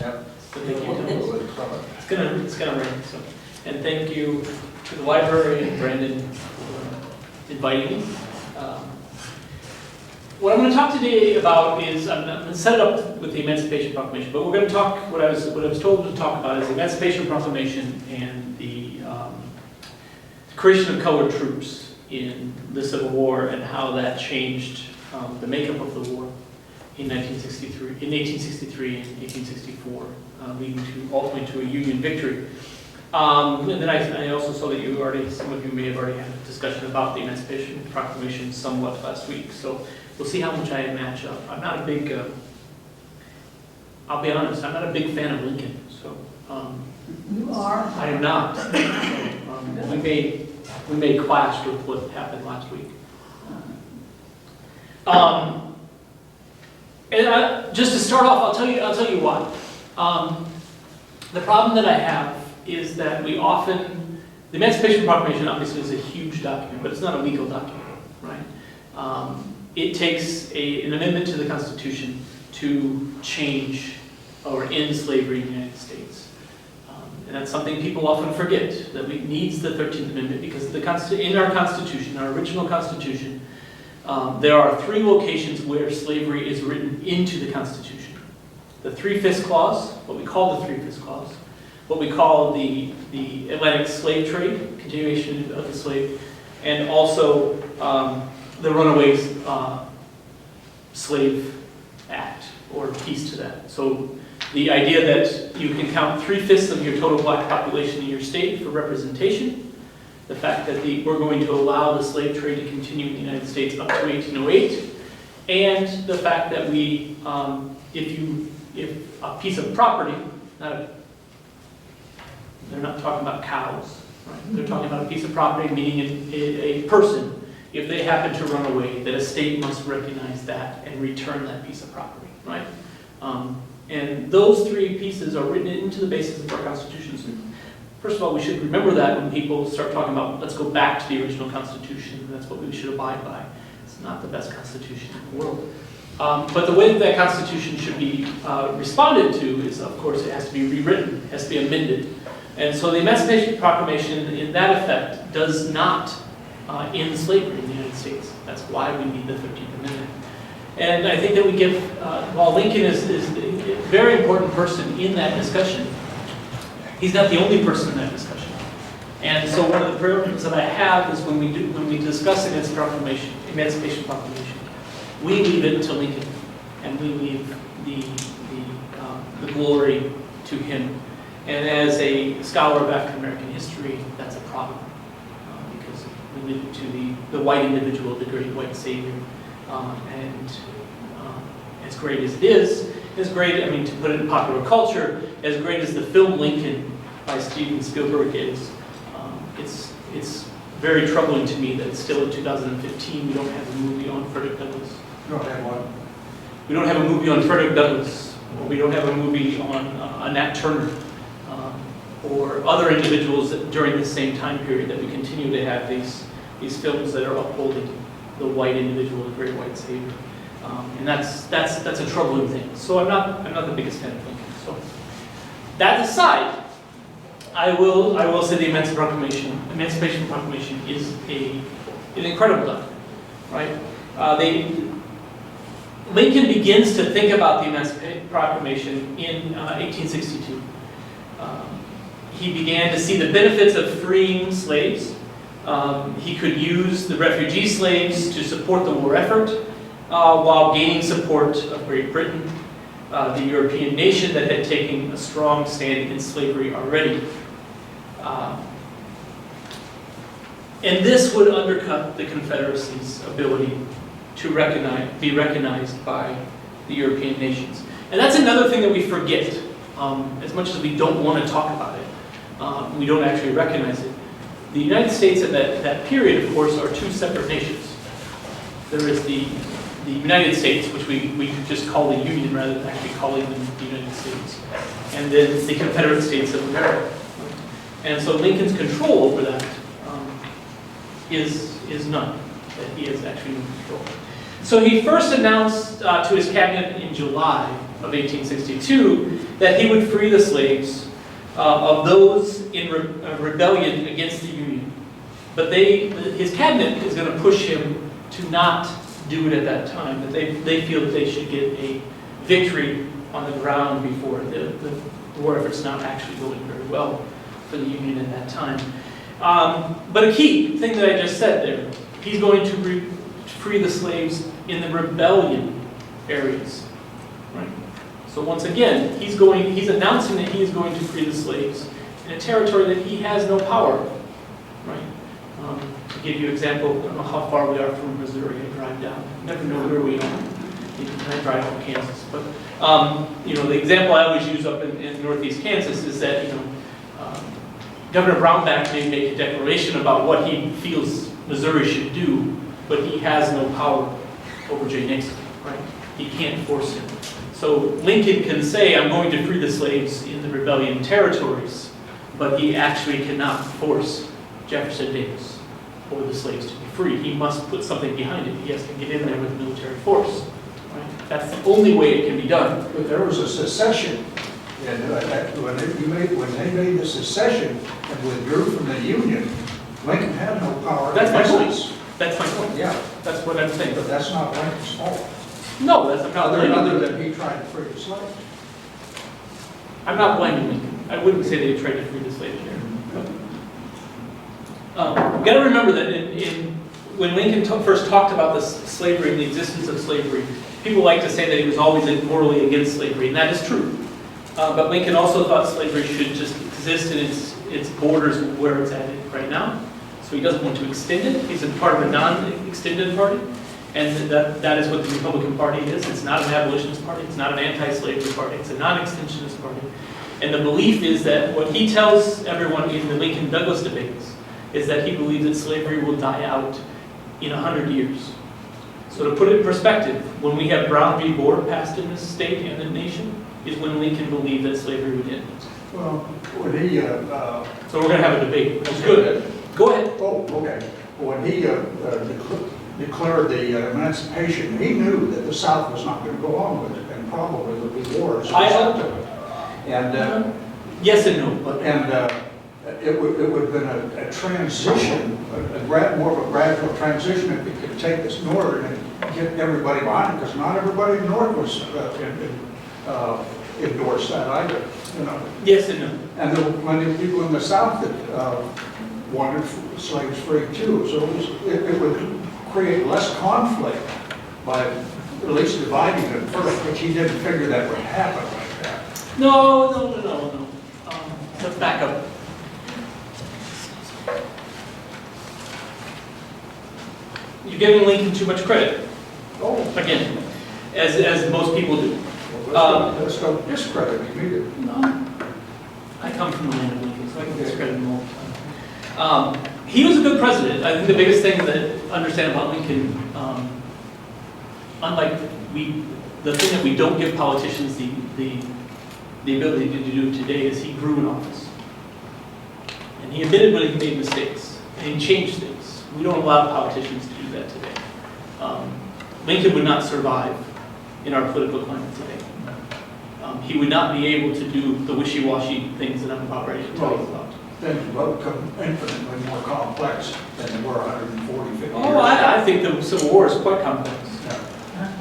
Yep. So thank you. It's gonna rain. So, and thank you to the library and Brandon for inviting me. What I'm going to talk today about is I'm going to set it up with the Emancipation Proclamation, but we're going to talk what I was told to talk about is the Emancipation Proclamation and the creation of colored troops in the Civil War and how that changed the makeup of the war in 1863 and 1864, leading to ultimately to a Union victory. And then I also saw that some of you may have already had a discussion about the Emancipation Proclamation somewhat last week. So we'll see how much I match up. I'm not a big, I'll be honest, I'm not a big fan of Lincoln. So You are? I am not. We may clash with what happened last week. Just to start off, I'll tell you why. The problem that I have is that we often, the Emancipation Proclamation obviously is a huge document, but it's not a legal document, right? It takes an amendment to the Constitution to change or end slavery in the United States. And that's something people often forget, that we needs the 13th Amendment because in our Constitution, our original Constitution, there are 3 locations where slavery is written into the Constitution. The 3/5 Clause, what we call the 3/5 Clause, what we call the Atlantic slave trade, continuation of the slave, and also the Runaways Slave Act, or piece to that. So the idea that you can count 3/5 of your total black population in your state for representation, the fact that we're going to allow the slave trade to continue in the United States up to 1808, and the fact that we, if a piece of property, they're not talking about cows, right? They're talking about a piece of property, meaning a person. If they happen to run away, that a state must recognize that and return that piece of property, right? And those 3 pieces are written into the basis of our Constitution. So first of all, we should remember that when people start talking about, let's go back to the original Constitution, that's what we should abide by. It's not the best Constitution in the world. But the way that Constitution should be responded to is, of course, it has to be rewritten, it has to be amended. And so the Emancipation Proclamation, in that effect, does not end slavery in the United States. That's why we need the 13th Amendment. And I think that we give, while Lincoln is a very important person in that discussion, he's not the only person in that discussion. And so one of the problems that I have is when we discuss the Emancipation Proclamation, we leave it to Lincoln, and we leave the glory to him. And as a scholar of African American history, that's a problem, because we leave it to the white individual, the great white savior. And as great as it is, to put it in popular culture, as great as the film Lincoln by Steven Spielberg is, it's very troubling to me that still in 2015 we don't have a movie on Frederick Douglass. You don't have one? We don't have a movie on Frederick Douglass, or we don't have a movie on Nat Turner, or other individuals during the same time period, that we continue to have these films that are upholding the white individual, the great white savior. And that's a troubling thing. So I'm not the biggest fan of Lincoln. So that aside, I will say the Emancipation Proclamation is an incredible document, right? Lincoln begins to think about the Emancipation Proclamation in 1862. He began to see the benefits of freeing slaves. He could use the refugee slaves to support the war effort while gaining support of Great Britain, the European nation that had taken a strong stand in slavery already. And this would undercut the Confederacy's ability to be recognized by the European nations. And that's another thing that we forget. As much as we don't want to talk about it, we don't actually recognize it. The United States at that period, of course, are 2 separate nations. There is the United States, which we just call the Union rather than actually calling them the United States, and then the Confederate States of America. And so Lincoln's control over that is none, that he has actually no control. So he first announced to his cabinet in July of 1862 that he would free the slaves of those in rebellion against the Union. But his cabinet is going to push him to not do it at that time. That they feel that they should get a victory on the ground before the war effort's not actually going very well for the Union at that time. But a key thing that I just said there, he's going to free the slaves in the rebellion areas, right? So once again, he's announcing that he is going to free the slaves in a territory that he has no power, right? To give you an example, I don't know how far we are from Missouri. I drive down. Never know where we are. I drive from Kansas, but the example I always use up in northeast Kansas is that Governor Brownback may make a declaration about what he feels Missouri should do, but he has no power over Jay Nixon, right? He can't force him. So Lincoln can say, I'm going to free the slaves in the rebellion territories, but he actually cannot force Jefferson Davis or the slaves to be free. He must put something behind it. He has to get in there with military force. Right? That's the only way it can be done. But there was a secession, and when they made the secession and withdrew from the Union, Lincoln had no power. That's my point. That's my point. Yeah. That's what I'm saying. But that's not Lincoln's fault. No, that's not Other than he tried to free the slaves. I'm not blaming Lincoln. I wouldn't say they tried to free the slaves here. You've got to remember that when Lincoln first talked about the slavery and the existence of slavery, people like to say that he was always morally against slavery, and that is true. But Lincoln also thought slavery should just exist in its borders where it's at right now. So he doesn't want to extend it. He's a part of a non-extended party, and that is what the Republican Party is. It's not an abolitionist party. It's not an anti-slavery party. It's a non-extensionist party. And the belief is that what he tells everyone in the Lincoln-Douglas debates is that he believes that slavery will die out in 100 years. So to put it in perspective, when we have Brown v. Board passed in this state and the nation, is when Lincoln believed that slavery would end. Well, when he... So we're going to have a debate. That's good. Go ahead. Oh, okay. When he declared the Emancipation, he knew that the South was not going to go on with it, and probably would be wars. And yes and no. But it would have been a transition, more of a gradual transition if we could take this northern and get everybody behind it, because not everybody in the north was endorsed that either. Yes and no. And there were plenty of people in the South that wanted slaves free too. So it would create less conflict by at least dividing it first, which he didn't figure that would happen like that. No. Let's back up. You're giving Lincoln too much credit. Oh, Again, as most people do. well, let's don't discredit him either. No. I come from the land of Lincoln, so I can discredit him all the time. He was a good president. I think the biggest thing to understand about Lincoln, unlike the thing that we don't give politicians the ability to do today is he grew in office. And he admitted when he made mistakes, and he changed things. We don't allow politicians to do that today. Lincoln would not survive in our political climate today. He would not be able to do the wishy-washy things that I'm about ready to tell you about. Things will become infinitely more complex than they were 140, 50 years ago. I think the Civil War is quite complex. Yeah.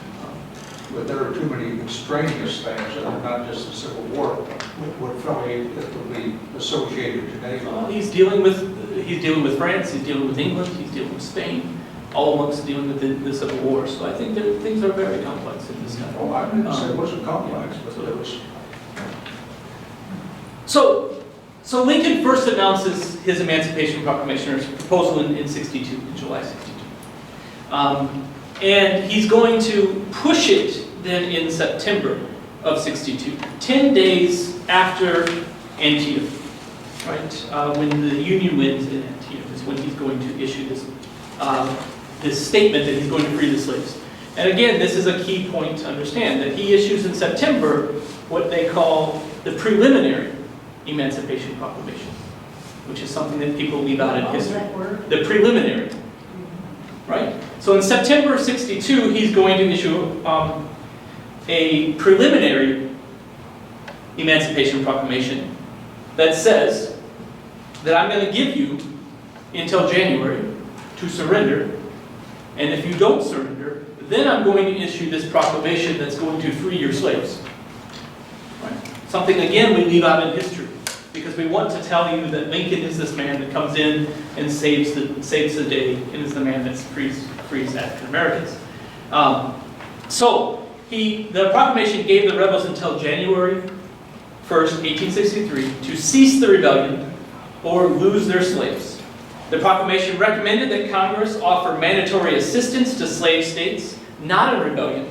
But there are too many extraneous things that are not just the Civil War. What probably that would be associated today. He's dealing with France, he's dealing with England, he's dealing with Spain, all amongst dealing with the Civil War. So I think that things are very complex in this country. Oh, I didn't say it wasn't complex, but it was. So Lincoln first announces his Emancipation Proclamation, or his proposal in July 62. And he's going to push it then in September of 62, 10 days after Antietam, right? When the Union wins in Antietam is when he's going to issue this statement that he's going to free the slaves. And again, this is a key point to understand, that he issues in September what they call the preliminary Emancipation Proclamation, which is something that people leave out in history. The preliminary, right? So in September of 62, he's going to issue a preliminary Emancipation Proclamation that says that I'm going to give you until January to surrender, and if you don't surrender, then I'm going to issue this proclamation that's going to free your slaves. Right? Something, again, we leave out in history, because we want to tell you that Lincoln is this man that comes in and saves the day, and is the man that frees African Americans. The proclamation gave the rebels until January 1st, 1863, to cease the rebellion or lose their slaves. The proclamation recommended that Congress offer mandatory assistance to slave states not in rebellion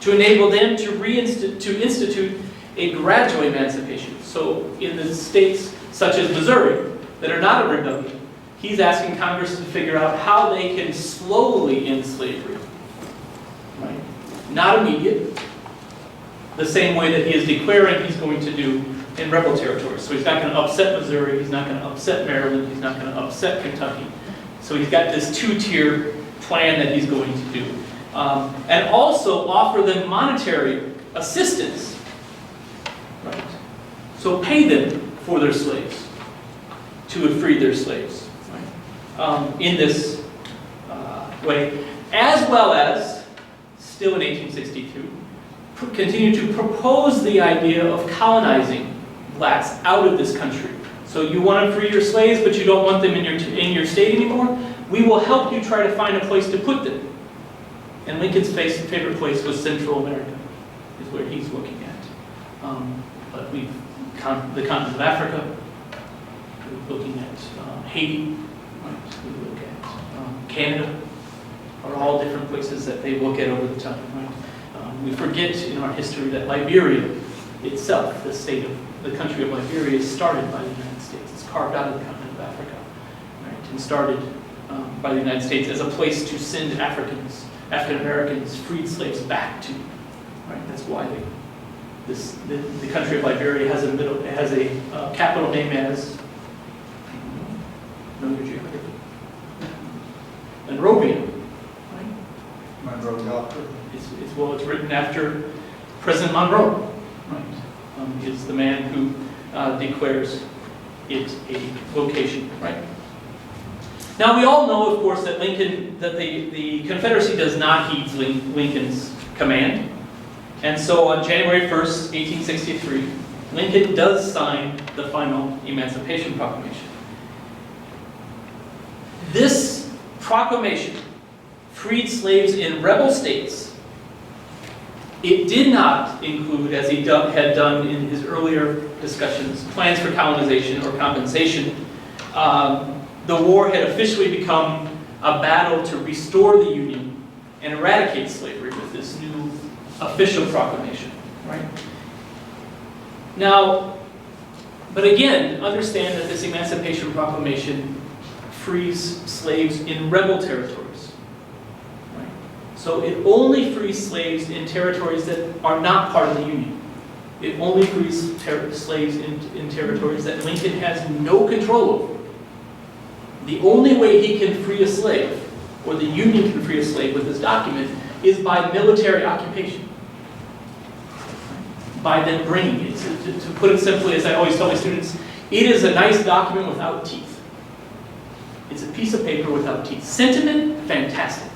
to enable them to institute a gradual emancipation. So in the states such as Missouri that are not in rebellion, he's asking Congress to figure out how they can slowly end slavery. Right? Not immediate, the same way that he is declaring he's going to do in rebel territories. So he's not going to upset Missouri, he's not going to upset Maryland, he's not going to upset Kentucky. So he's got this two-tier plan that he's going to do. And also offer them monetary assistance. Right? So pay them for their slaves, to have freed their slaves. Right? In this way, as well as, still in 1862, continue to propose the idea of colonizing blacks out of this country. So you want to free your slaves, but you don't want them in your state anymore? We will help you try to find a place to put them. And Lincoln's favorite place was Central America, is where he's looking at. But the continent of Africa, we're looking at Haiti, right? We look at Canada, are all different places that they look at over the time. Right? We forget in our history that Liberia itself, the country of Liberia, is started by the United States. It's carved out of the continent of Africa, right? And started by the United States as a place to send African Americans, freed slaves back to. Right? That's why the country of Liberia has a capital name as Monrovia. Right? Monroe Doctrine. It's written after President Monroe. Right? Is the man who declares it a location. Right? Now we all know, of course, that the Confederacy does not heed Lincoln's command. And so on January 1st, 1863, Lincoln does sign the final Emancipation Proclamation. This proclamation freed slaves in rebel states. It did not include, as he had done in his earlier discussions, plans for colonization or compensation. The war had officially become a battle to restore the Union and eradicate slavery with this new official proclamation. Right? Now, but again, understand that this Emancipation Proclamation frees slaves in rebel territories. Right? So it only frees slaves in territories that are not part of the Union. It only frees slaves in territories that Lincoln has no control over. The only way he can free a slave, or the Union can free a slave with this document, is by military occupation. By them bringing it. To put it simply, as I always tell my students, it is a nice document without teeth. It's a piece of paper without teeth. Sentiment, fantastic.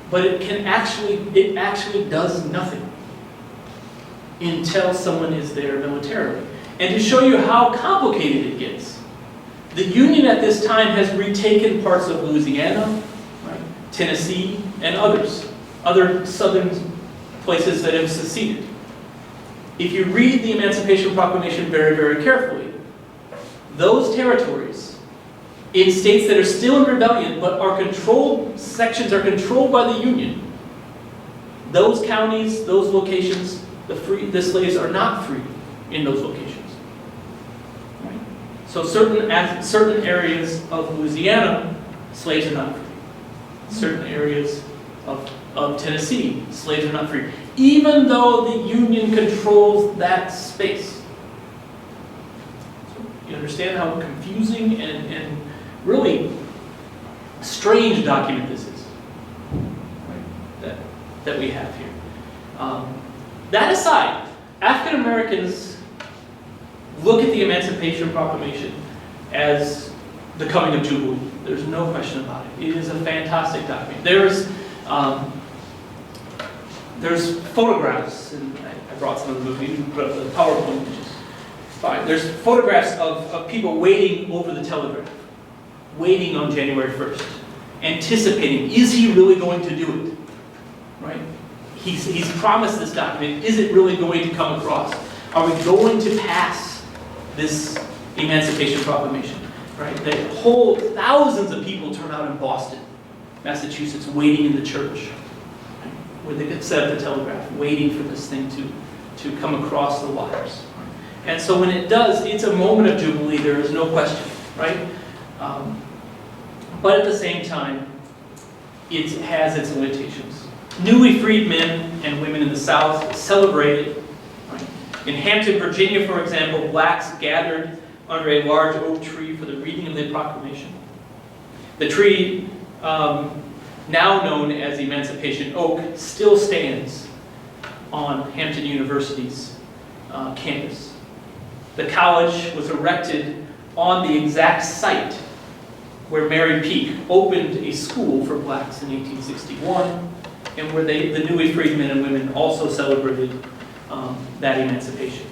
But it actually does nothing until someone is there militarily. And to show you how complicated it gets, the Union at this time has retaken parts of Louisiana, right, Tennessee, and other southern places that have seceded. If you read the Emancipation Proclamation very, very carefully, those territories in states that are still in rebellion but sections are controlled by the Union, those counties, those locations, the slaves are not free in those locations. Right? So certain areas of Louisiana, slaves are not free. Certain areas of Tennessee, slaves are not free, even though the Union controls that space. So you understand how confusing and really strange document this is, right? that we have here. That aside, African Americans look at the Emancipation Proclamation as the coming of Jubilee. There's no question about it. It is a fantastic document. There's photographs, and I brought some of the movies, you can put up the PowerPoint, which is fine. There's photographs of people waiting over the telegraph, waiting on January 1st, anticipating, is he really going to do it? Right? He's promised this document. Is it really going to come across? Are we going to pass this Emancipation Proclamation? Right? The whole thousands of people turn out in Boston, Massachusetts, waiting in the church, right, where they could set up the telegraph, waiting for this thing to come across the wires. And so when it does, it's a moment of jubilee. There is no question, right? But at the same time, it has its limitations. Newly freed men and women in the South celebrated. Right? In Hampton, Virginia, for example, blacks gathered under a large oak tree for the reading of the proclamation. The tree, now known as Emancipation Oak, still stands on Hampton University's campus. The college was erected on the exact site where Mary Peak opened a school for blacks in 1861, and where the newly freed men and women also celebrated that emancipation.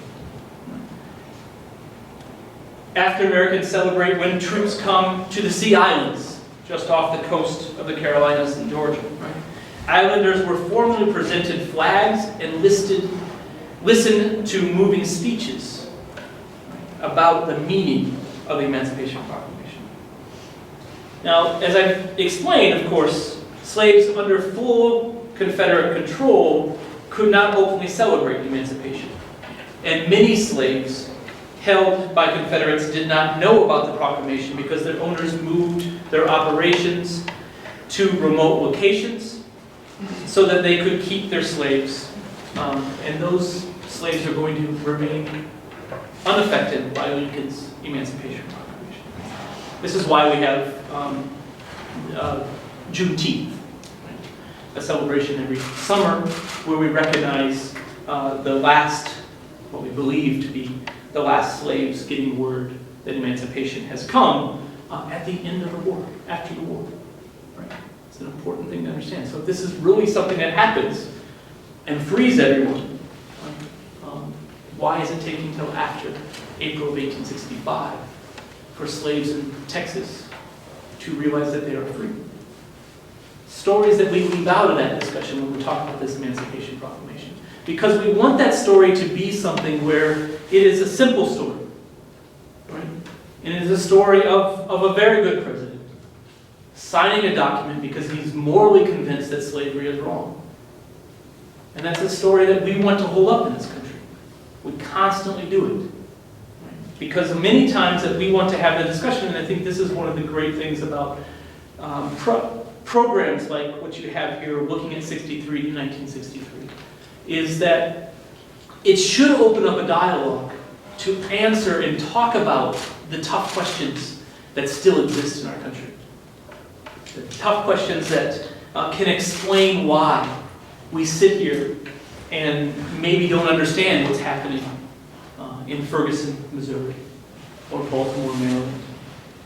African Americans celebrate when troops come to the Sea Islands, just off the coast of the Carolinas and Georgia. Right? Islanders were formally presented flags and listened to moving speeches about the meaning of the Emancipation Proclamation. Now, as I've explained, of course, slaves under full Confederate control could not openly celebrate emancipation. And many slaves held by Confederates did not know about the proclamation because their owners moved their operations to remote locations so that they could keep their slaves. And those slaves are going to remain unaffected by Lincoln's Emancipation Proclamation. This is why we have Juneteenth, a celebration every summer where we recognize the last, what we believe to be the last slaves getting word that emancipation has come at the end of the war, after the war. Right? It's an important thing to understand. So if this is really something that happens and frees everyone, why is it taking until after April of 1865 for slaves in Texas to realize that they are free? Stories that we leave out of that discussion when we talk about this Emancipation Proclamation. Because we want that story to be something where it is a simple story. Right? And it is a story of a very good president signing a document because he's morally convinced that slavery is wrong. And that's a story that we want to hold up in this country. We constantly do it. Right? Because many times that we want to have the discussion, and I think this is one of the great things about programs like what you have here, looking at 63 to 1963, is that it should open up a dialogue to answer and talk about the tough questions that still exist in our country. The tough questions that can explain why we sit here and maybe don't understand what's happening in Ferguson, Missouri, or Baltimore, Maryland.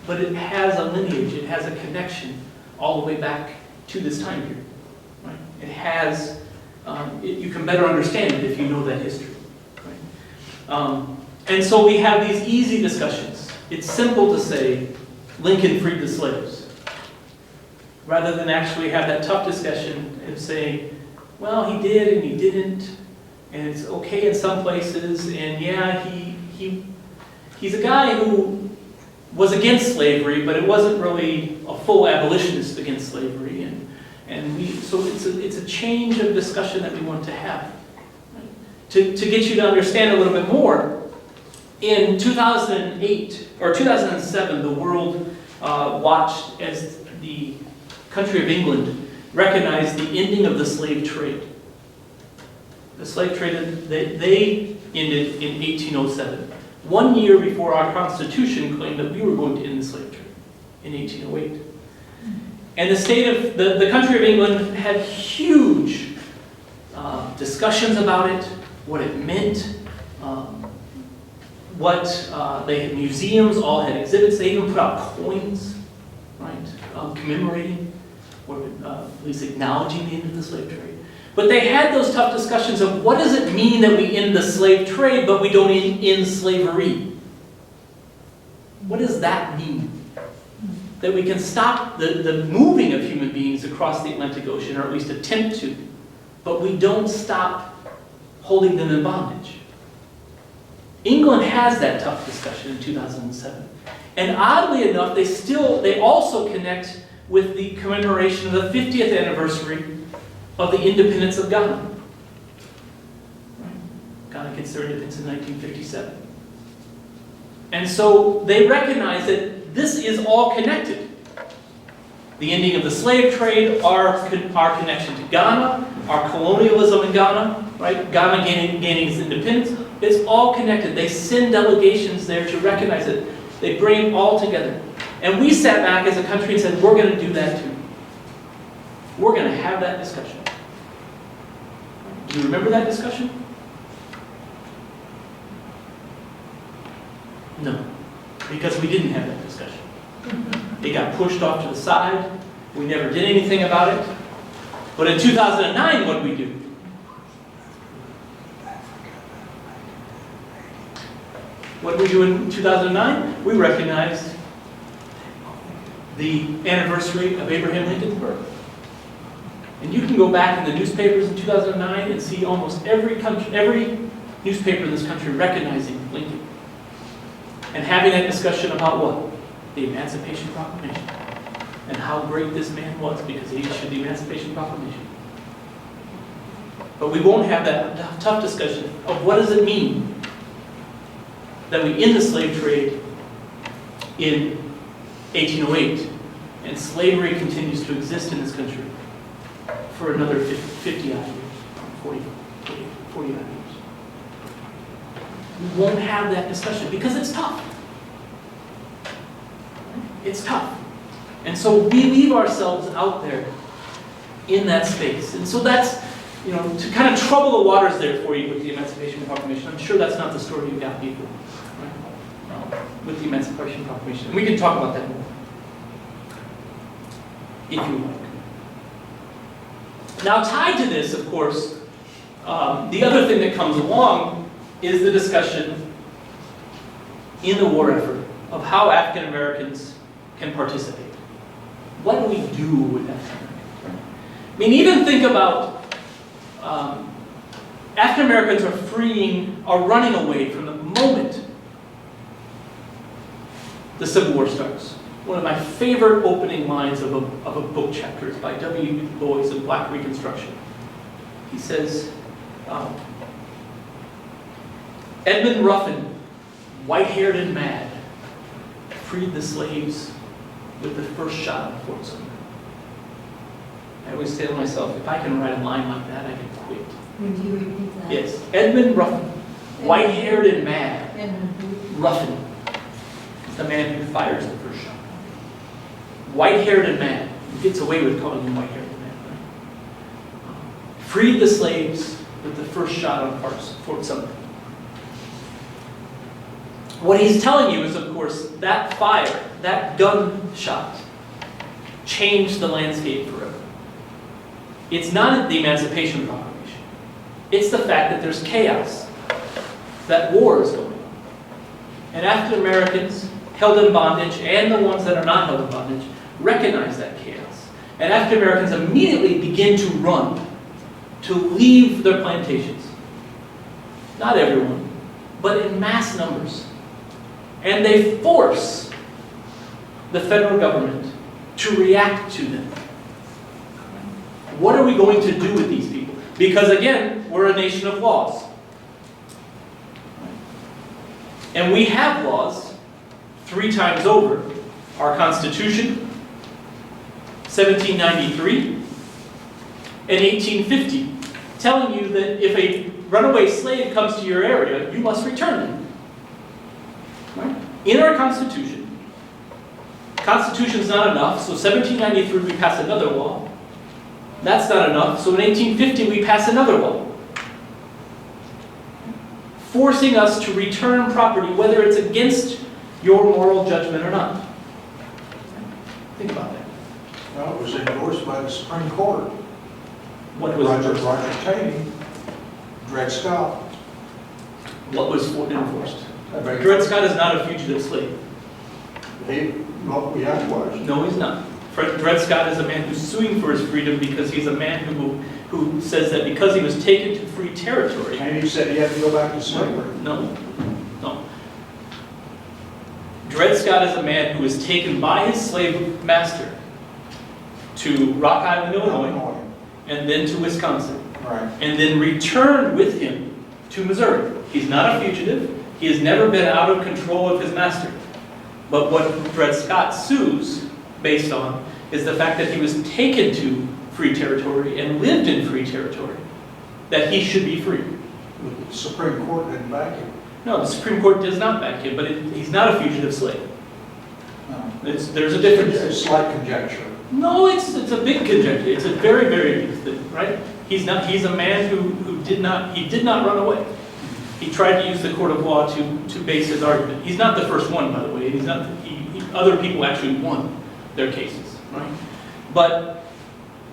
But it has a lineage, it has a connection all the way back to this time period. Right? It has, you can better understand it if you know that history. Right? And so we have these easy discussions. It's simple to say, Lincoln freed the slaves, rather than actually have that tough discussion and say, well, he did and he didn't, and it's okay in some places, and yeah, he's a guy who was against slavery, but it wasn't really a full abolitionist against slavery, so it's a change of discussion that we want to have. Right? To get you to understand a little bit more, in 2008 or 2007, the world watched as the country of England recognized the ending of the slave trade. The slave trade, they ended in 1807. 1 year before our Constitution claimed that we were going to end the slave trade, in 1808. And the country of England had huge discussions about it, what it meant, they had museums, all had exhibits. They even put out coins, right, commemorating or at least acknowledging the end of the slave trade. But they had those tough discussions of what does it mean that we end the slave trade, but we don't end slavery? What does that mean? That we can stop the moving of human beings across the Atlantic Ocean, or at least attempt to, but we don't stop holding them in bondage. England has that tough discussion in 2007. And oddly enough, they also connect with the commemoration of the 50th anniversary of the independence of Ghana. Ghana gets their independence in 1957. And so they recognize that this is all connected. The ending of the slave trade, our connection to Ghana, our colonialism in Ghana, right? Ghana gaining its independence, it's all connected. They send delegations there to recognize it. They bring it all together. And we sat back as a country and said, we're going to do that too. We're going to have that discussion. Do you remember that discussion? No, because we didn't have that discussion. It got pushed off to the side. We never did anything about it. But in 2009, what did we do? What did we do in 2009? We recognized the anniversary of Abraham Lincoln's birth. And you can go back in the newspapers in 2009 and see almost every newspaper in this country recognizing Lincoln. And having that discussion about what? The Emancipation Proclamation. And how great this man was because he issued the Emancipation Proclamation. But we won't have that tough discussion of what does it mean that we end the slave trade in 1808 and slavery continues to exist in this country for another 50 odd years, 40 odd years. We won't have that discussion because it's tough. It's tough. And so we leave ourselves out there in that space. And so that's, to kind of trouble the waters there for you with the Emancipation Proclamation. I'm sure that's not the story you got before, right? With the Emancipation Proclamation. And we can talk about that more, if you like. Now, tied to this, of course, the other thing that comes along is the discussion in the war effort of how African Americans can participate. What do we do with African Americans? I mean, even think about African Americans are running away from the moment the Civil War starts. One of my favorite opening lines of a book chapter is by W. Du Bois of Black Reconstruction. He says, Edmund Ruffin, white-haired and mad, freed the slaves with the first shot on Fort Sumner. I always say to myself, if I can write a line like that, I can quit. Would you repeat that? Yes, Edmund Ruffin, white-haired and mad. Ruffin is the man who fires the first shot. White-haired and mad. He gets away with calling him white-haired and mad, right? Freed the slaves with the first shot on Fort Sumner. What he's telling you is, of course, that fire, that gunshot, changed the landscape forever. It's not the Emancipation Proclamation. It's the fact that there's chaos, that war is going on. And African Americans held in bondage, and the ones that are not held in bondage, recognize that chaos. And African Americans immediately begin to run, to leave their plantations. Not everyone, but in mass numbers. And they force the federal government to react to them. What are we going to do with these people? Because again, we're a nation of laws. And we have laws 3 times over. Our Constitution, 1793, and 1850, telling you that if a runaway slave comes to your area, you must return them. Right? In our Constitution, Constitution's not enough, so 1793 we pass another law. That's not enough, so in 1850 we pass another law. forcing us to return property, whether it's against your moral judgment or not. Think about that. Well, it was endorsed by the Supreme Court. What was endorsed? Roger Taney, Dred Scott. What was enforced? Dred Scott is not a fugitive slave. Well, yeah, he was. No, he's not. Dred Scott is a man who's suing for his freedom because he's a man who says that because he was taken to free territory. And he said he had to go back to slavery. No. Dred Scott is a man who was taken by his slave master to Rock Island, Illinois, and then to Wisconsin, Right. and then returned with him to Missouri. He's not a fugitive. He has never been out of control of his master. But what Dred Scott sues based on is the fact that he was taken to free territory and lived in free territory, that he should be free. The Supreme Court didn't back him. No, the Supreme Court does not back him, but he's not a fugitive slave. No. There's a difference. It's slight conjecture. No, it's a big conjecture. It's a very, very big thing, right? He's a man who did not run away. He tried to use the court of law to base his argument. He's not the first one, by the way. Other people actually won their cases, right? But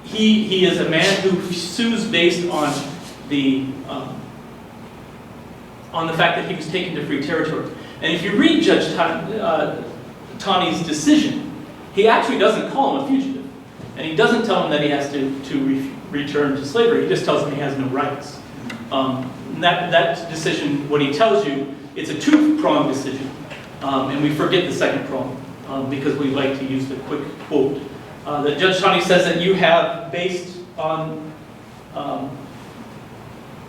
he is a man who sues based on the fact that he was taken to free territory. And if you read Judge Taney's decision, he actually doesn't call him a fugitive. And he doesn't tell him that he has to return to slavery. He just tells him he has no rights. That decision, what he tells you, it's a two-pronged decision. And we forget the second prong because we like to use the quick quote. That Judge Taney says that you have based on,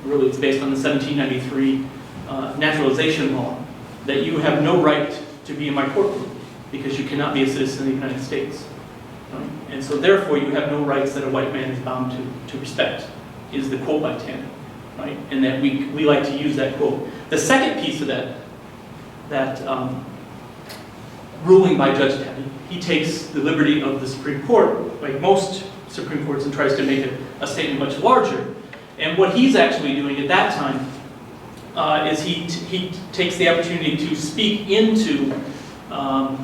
really it's based on the 1793 naturalization law, that you have no right to be in my courtroom because you cannot be a citizen of the United States. Right? And so therefore you have no rights that a white man is bound to respect, is the quote by Taney. Right? And that we like to use that quote. The second piece of that ruling by Judge Taney, he takes the liberty of the Supreme Court, like most Supreme Courts, and tries to make a statement much larger. And what he's actually doing at that time is he takes the opportunity to speak into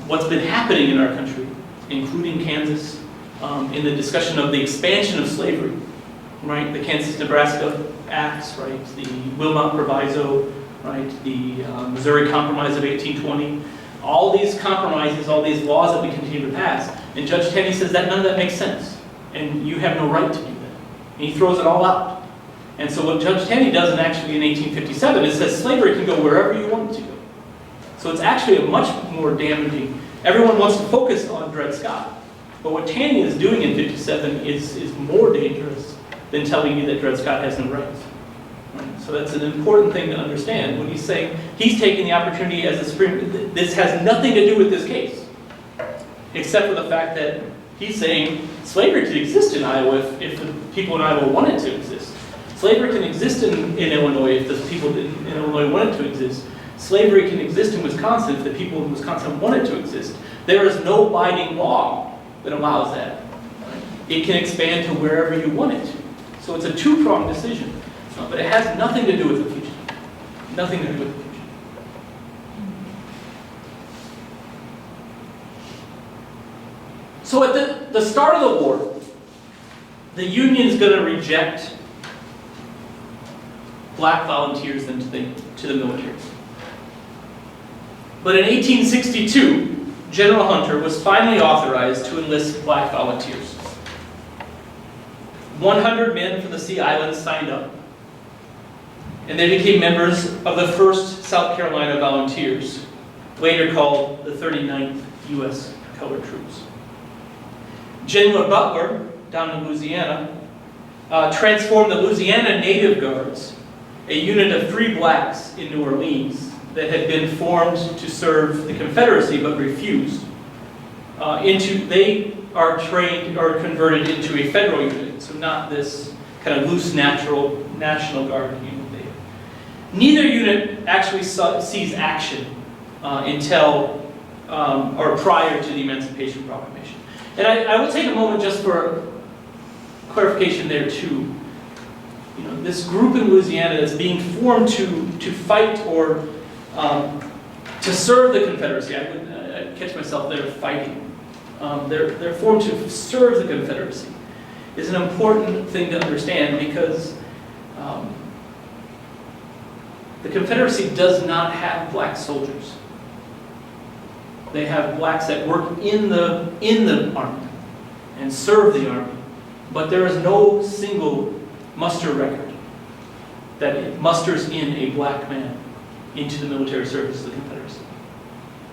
what's been happening in our country, including Kansas, in the discussion of the expansion of slavery, right? The Kansas-Nebraska Acts, right? The Wilmot Proviso, right? The Missouri Compromise of 1820. All these compromises, all these laws that we continue to pass. And Judge Taney says that none of that makes sense. And you have no right to do that. And he throws it all out. And so what Judge Taney does in 1857 is says slavery can go wherever you want it to go. So it's actually a much more damaging. Everyone wants to focus on Dred Scott. But what Taney is doing in 57 is more dangerous than telling you that Dred Scott has no rights. Right? So that's an important thing to understand. When he's saying he's taking the opportunity as a Supreme, this has nothing to do with this case, except for the fact that he's saying slavery could exist in Iowa if the people in Iowa wanted to exist. Slavery can exist in Illinois if the people in Illinois wanted to exist. Slavery can exist in Wisconsin if the people in Wisconsin wanted to exist. There is no binding law that allows that. It can expand to wherever you want it to. So it's a two-pronged decision. But it has nothing to do with the future. Nothing to do with the future. So at the start of the war, the Union's going to reject black volunteers into the military. But in 1862, General Hunter was finally authorized to enlist black volunteers. 100 men from the Sea Islands signed up, and they became members of the 1st South Carolina Volunteers, later called the 39th U.S. Colored Troops. General Butler, down in Louisiana, transformed the Louisiana Native Guards, a unit of 3 blacks in New Orleans that had been formed to serve the Confederacy but refused, they are trained or converted into a federal unit, so not this kind of loose National Guard unit. Neither unit actually sees action until or prior to the Emancipation Proclamation. And I will take a moment just for clarification there too. You know, this group in Louisiana that's being formed to to fight or to serve the Confederacy. I catch myself there fighting. They're formed to serve the Confederacy is an important thing to understand because the Confederacy does not have black soldiers. They have blacks that work in the Army and serve the Army, but there is no single muster record that it musters in a black man into the military service of the Confederacy.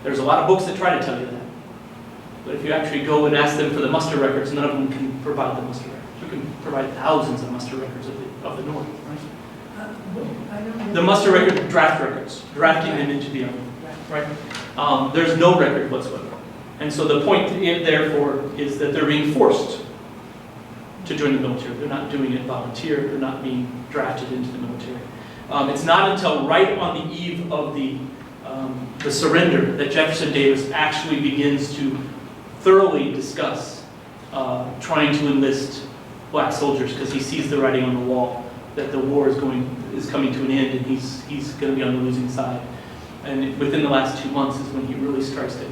There's a lot of books that try to tell you that. But if you actually go and ask them for the muster records, none of them can provide the muster records. You can provide thousands of muster records of the North, right? The muster record, draft records, drafting them into the Army, right? There's no record whatsoever. And so the point, therefore, is that they're being forced to join the military. They're not doing it volunteer. They're not being drafted into the military. It's not until right on the eve of the surrender that Jefferson Davis actually begins to thoroughly discuss trying to enlist black soldiers because he sees the writing on the wall that the war is coming to an end and he's going to be on the losing side. And within the last 2 months is when he really starts to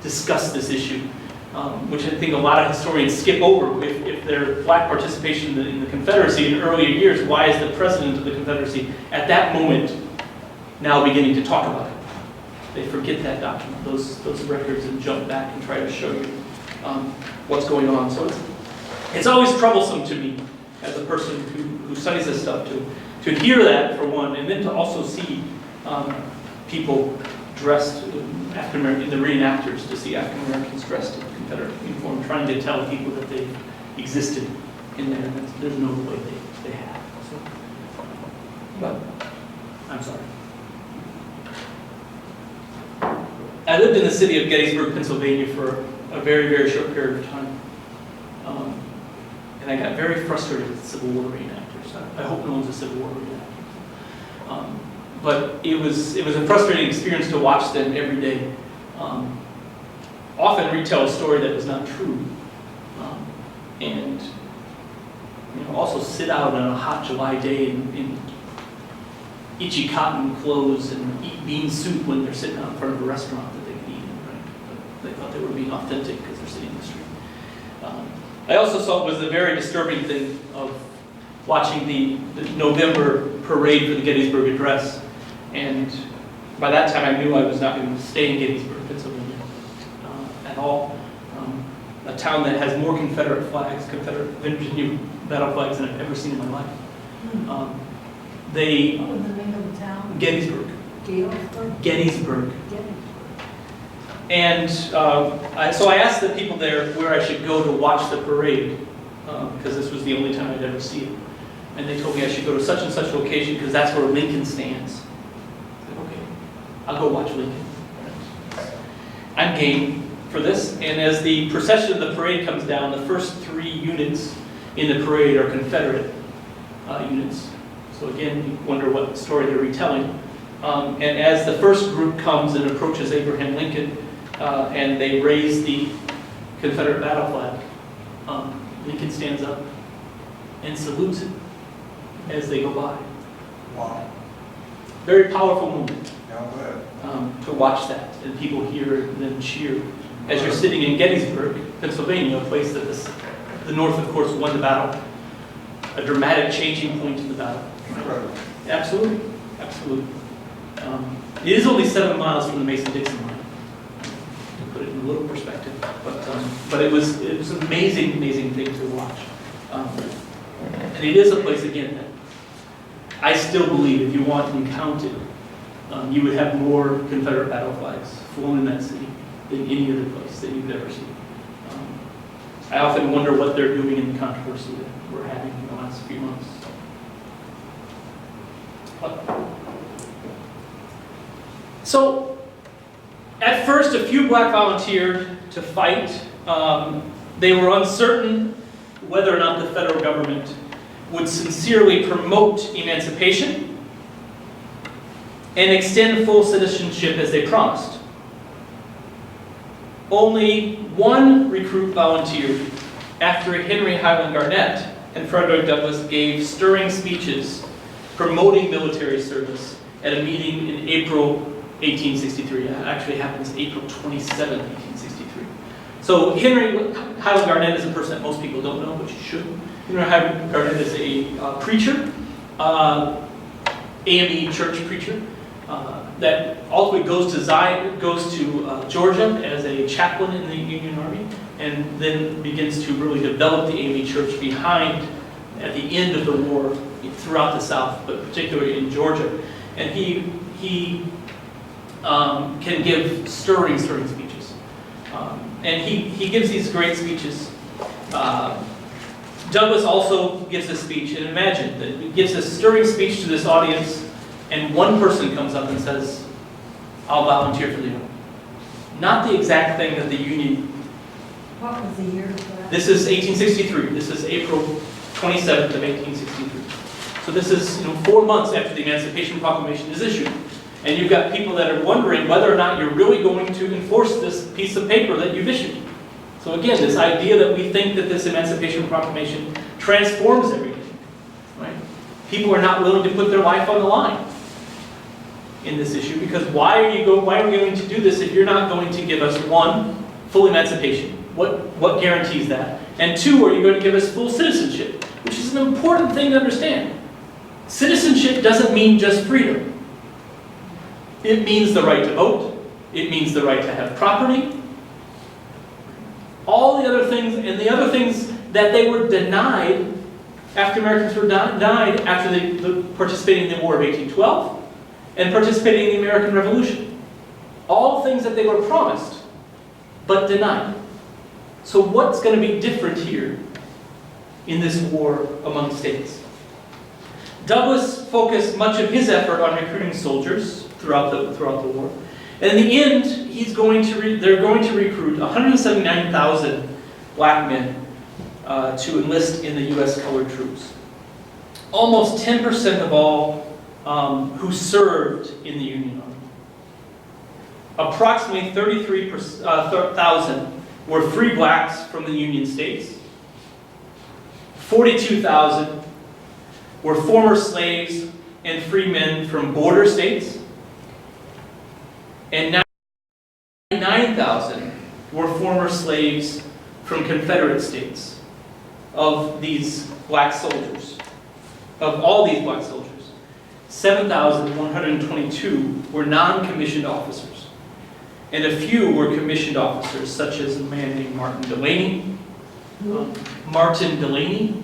discuss this issue, which I think a lot of historians skip over. If there's black participation in the Confederacy in earlier years, why is the president of the Confederacy at that moment now beginning to talk about it? They forget that document, those records, and jump back and try to show you what's going on. So it's always troublesome to me as a person who studies this stuff to hear that, for one, and then to also see people dressed, African-American, the reenactors, to see African-Americans dressed in Confederate uniform, trying to tell people that they existed in there. There's no way they have. So, but, I'm sorry. I lived in the city of Gettysburg, Pennsylvania for a very, very short period of time. And I got very frustrated with Civil War reenactors. I hope no one's a Civil War reenactor. But it was a frustrating experience to watch them every day. Often retell a story that was not true. And also sit out on a hot July day in itchy cotton clothes and eat bean soup when they're sitting out in front of a restaurant that they can eat in, right? But they thought they were being authentic because they're sitting in the street. I also saw it was a very disturbing thing of watching the November parade for the Gettysburg Address. And by that time, I knew I was not going to stay in Gettysburg, Pennsylvania, at all. A town that has more Confederate flags, Confederate Virginia battle flags than I've ever seen in my life. What was the name of the town? Gettysburg. Gettysburg? Gettysburg. Gettysburg. And so I asked the people there where I should go to watch the parade, because this was the only time I'd ever see it. And they told me I should go to such and such location because that's where Lincoln stands. I said, okay, I'll go watch Lincoln. I'm game for this. And as the procession of the parade comes down, the first 3 units in the parade are Confederate units. So again, you wonder what story they're retelling. And as the first group comes and approaches Abraham Lincoln, and they raise the Confederate battle flag, Lincoln stands up and salutes it as they go by. Wow. Very powerful moment Now to watch that, and people hear them cheer. As you're sitting in Gettysburg, Pennsylvania, a place that the North, of course, won the battle, a dramatic changing point in the battle. incredible. Absolutely, absolutely. It is only 7 miles from the Mason-Dixon line, to put it in a little perspective. But it was an amazing, amazing thing to watch. And it is a place, again, that I still believe if you want and counted, you would have more Confederate battle flags flown in that city than any other place that you've ever seen. I often wonder what they're doing in the controversy that we're having in the last few months. So, at first, a few black volunteered to fight. They were uncertain whether or not the federal government would sincerely promote emancipation and extend full citizenship as they promised. Only one recruit volunteered after Henry Highland Garnett and Frederick Douglass gave stirring speeches promoting military service at a meeting in April 1863. It actually happens April 27, 1863. So Henry Highland Garnett is a person that most people don't know, but you should. Henry Highland Garnett is a preacher, AME church preacher, that ultimately goes to Georgia as a chaplain in the Union Army, and then begins to really develop the AME church behind, at the end of the war, throughout the South, but particularly in Georgia. And he can give stirring speeches. And he gives these great speeches. Douglass also gives a speech, and imagine that he gives a stirring speech to this audience, and one person comes up and says, "I'll volunteer for the Army." Not the exact thing that the Union. What was the year for that? This is 1863. This is April 27th of 1863. So this is 4 months after the Emancipation Proclamation is issued. And you've got people that are wondering whether or not you're really going to enforce this piece of paper that you've issued. So again, this idea that we think that this Emancipation Proclamation transforms everything, right? People are not willing to put their life on the line in this issue, because why are we going to do this if you're not going to give us, one, full emancipation? What guarantees that? And two, are you going to give us full citizenship? Which is an important thing to understand. Citizenship doesn't mean just freedom. It means the right to vote. It means the right to have property. All the other things, and the other things that they were denied, African Americans were denied after the participating in the War of 1812 and participating in the American Revolution. All things that they were promised, but denied. So what's going to be different here in this war among states? Douglass focused much of his effort on recruiting soldiers throughout the war. And in the end, they're going to recruit 179,000 black men to enlist in the U.S. colored troops. Almost 10% of all who served in the Union Army. Approximately 33,000 were free blacks from the Union states. 42,000 were former slaves and free men from border states. And 99,000 were former slaves from Confederate states. Of these black soldiers, of all these black soldiers, 7,122 were non-commissioned officers. And a few were commissioned officers, such as a man named Martin Delaney. Martin Delaney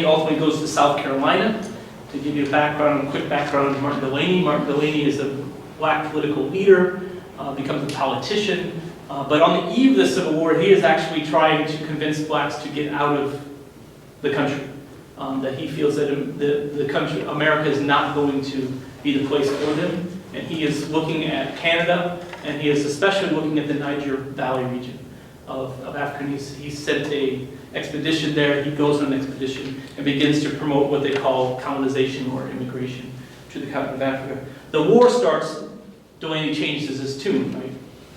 ultimately goes to South Carolina. To give you a quick background of Martin Delaney. Martin Delaney is a black political leader, becomes a politician. But on the eve of the Civil War, he is actually trying to convince blacks to get out of the country. That he feels that the country, America, is not going to be the place for them. And he is looking at Canada, and he is especially looking at the Niger Valley region of Africa. He sent an expedition there. He goes on an expedition and begins to promote what they call colonization or immigration to the continent of Africa. The war starts, Delaney changes his tune, right?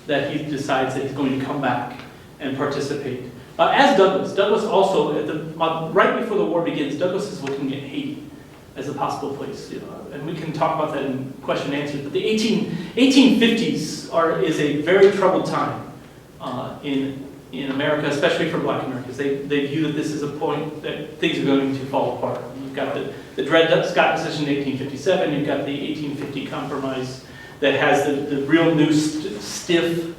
That he decides that he's going to come back and participate. As Douglass also, right before the war begins, Douglass is looking at Haiti as a possible place. And we can talk about that in question and answers. But the 1850s is a very troubled time in America, especially for black Americans. They view that this is a point that things are going to fall apart. You've got the Dred Scott decision in 1857. You've got the 1850 compromise that has the real new stiff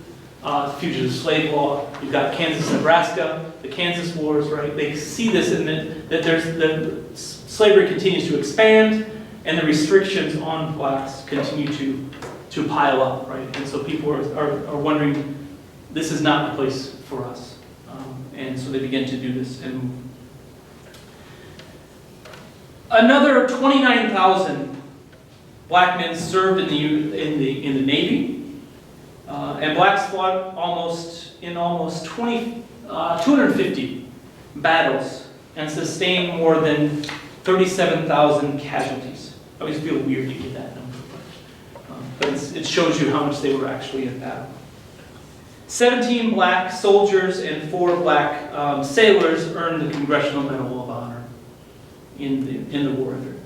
fugitive slave law. You've got Kansas, Nebraska, the Kansas Wars, right? They see this in that slavery continues to expand, and the restrictions on blacks continue to pile up, right? And so people are wondering, this is not the place for us. And so they begin to do this. And another 29,000 black men served in the Navy, and blacks fought in almost 250 battles and sustained more than 37,000 casualties. I always feel weird to give that number, but it shows you how much they were actually in battle. 17 black soldiers and 4 black sailors earned the Congressional Medal of Honor in the war effort.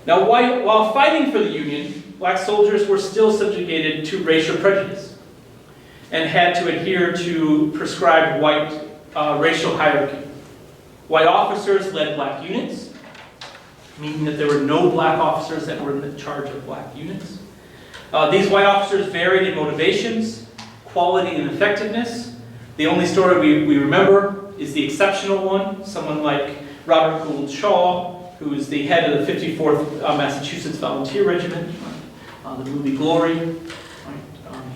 Now, while fighting for the Union, black soldiers were still subjugated to racial prejudice and had to adhere to prescribed white racial hierarchy. White officers led black units, meaning that there were no black officers that were in charge of black units. These white officers varied in motivations, quality, and effectiveness. The only story we remember is the exceptional one, someone like Robert Gould Shaw, who is the head of the 54th Massachusetts Volunteer Regiment, the movie Glory. Right?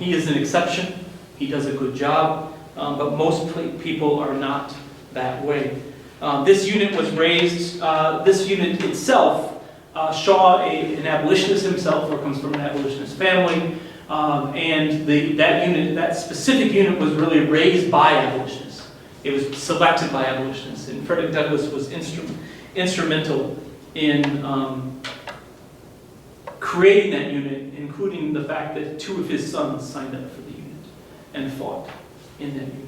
He is an exception. He does a good job, but most people are not that way. This unit was raised, this unit itself, Shaw, an abolitionist himself, or comes from an abolitionist family, and that specific unit was really raised by abolitionists. It was selected by abolitionists, and Frederick Douglass was instrumental in creating that unit, including the fact that 2 of his sons signed up for the unit and fought in that unit.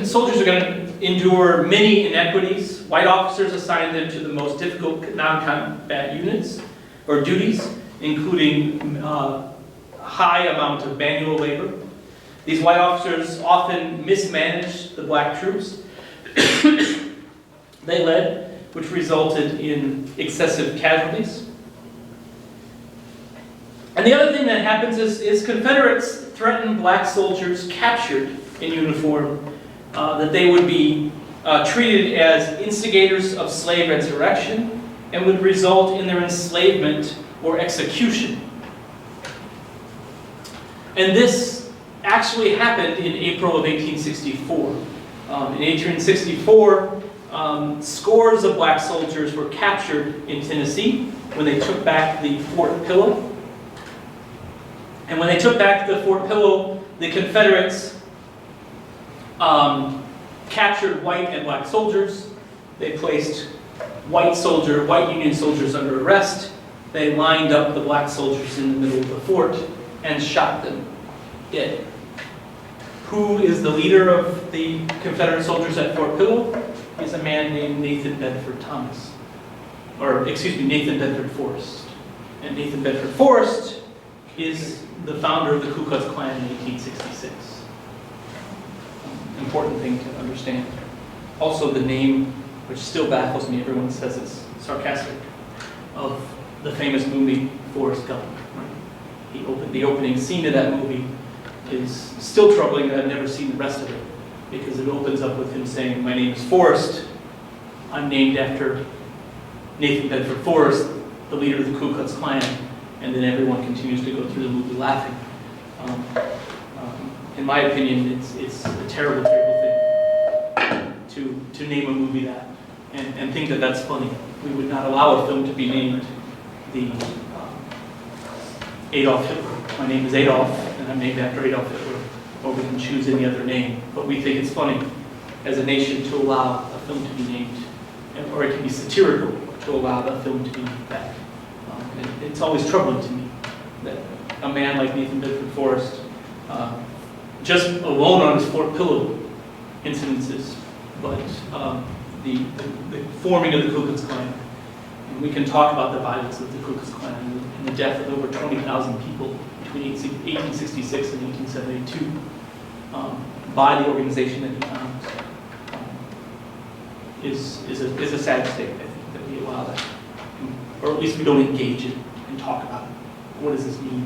Soldiers are going to endure many inequities. White officers assigned them to the most difficult non-combat units or duties, including high amount of manual labor. These white officers often mismanaged the black troops they led, which resulted in excessive casualties. And the other thing that happens is Confederates threatened black soldiers captured in uniform that they would be treated as instigators of slave insurrection and would result in their enslavement or execution. And this actually happened in April of 1864. In 1864, scores of black soldiers were captured in Tennessee when they took back the Fort Pillow. And when they took back the Fort Pillow, the Confederates captured white and black soldiers. They placed white Union soldiers under arrest. They lined up the black soldiers in the middle of the fort and shot them dead. Who is the leader of the Confederate soldiers at Fort Pillow? Is a man named Nathan Bedford Forrest. And Nathan Bedford Forrest is the founder of the Ku Klux Klan in 1866. Important thing to understand. Also the name, which still baffles me, everyone says it's sarcastic, of the famous movie Forrest Gump. Right? The opening scene of that movie is still troubling that I've never seen the rest of it, because it opens up with him saying, "My name is Forrest. I'm named after Nathan Bedford Forrest, the leader of the Ku Klux Klan," and then everyone continues to go through the movie laughing. In my opinion, it's a terrible, terrible thing to name a movie that, and think that that's funny. We would not allow a film to be named the Adolf Hitler. My name is Adolf, and I'm named after Adolf Hitler, or we can choose any other name. But we think it's funny as a nation to allow a film to be named, or it can be satirical to allow a film to be that. And it's always troubling to me that a man like Nathan Bedford Forrest, just alone on his Fort Pillow incidences, but the forming of the Ku Klux Klan. And we can talk about the violence of the Ku Klux Klan and the death of over 20,000 people between 1866 and 1872 by the organization that he found. Is a sad mistake, I think, that we allow that. Or at least we don't engage it and talk about it. What does this mean?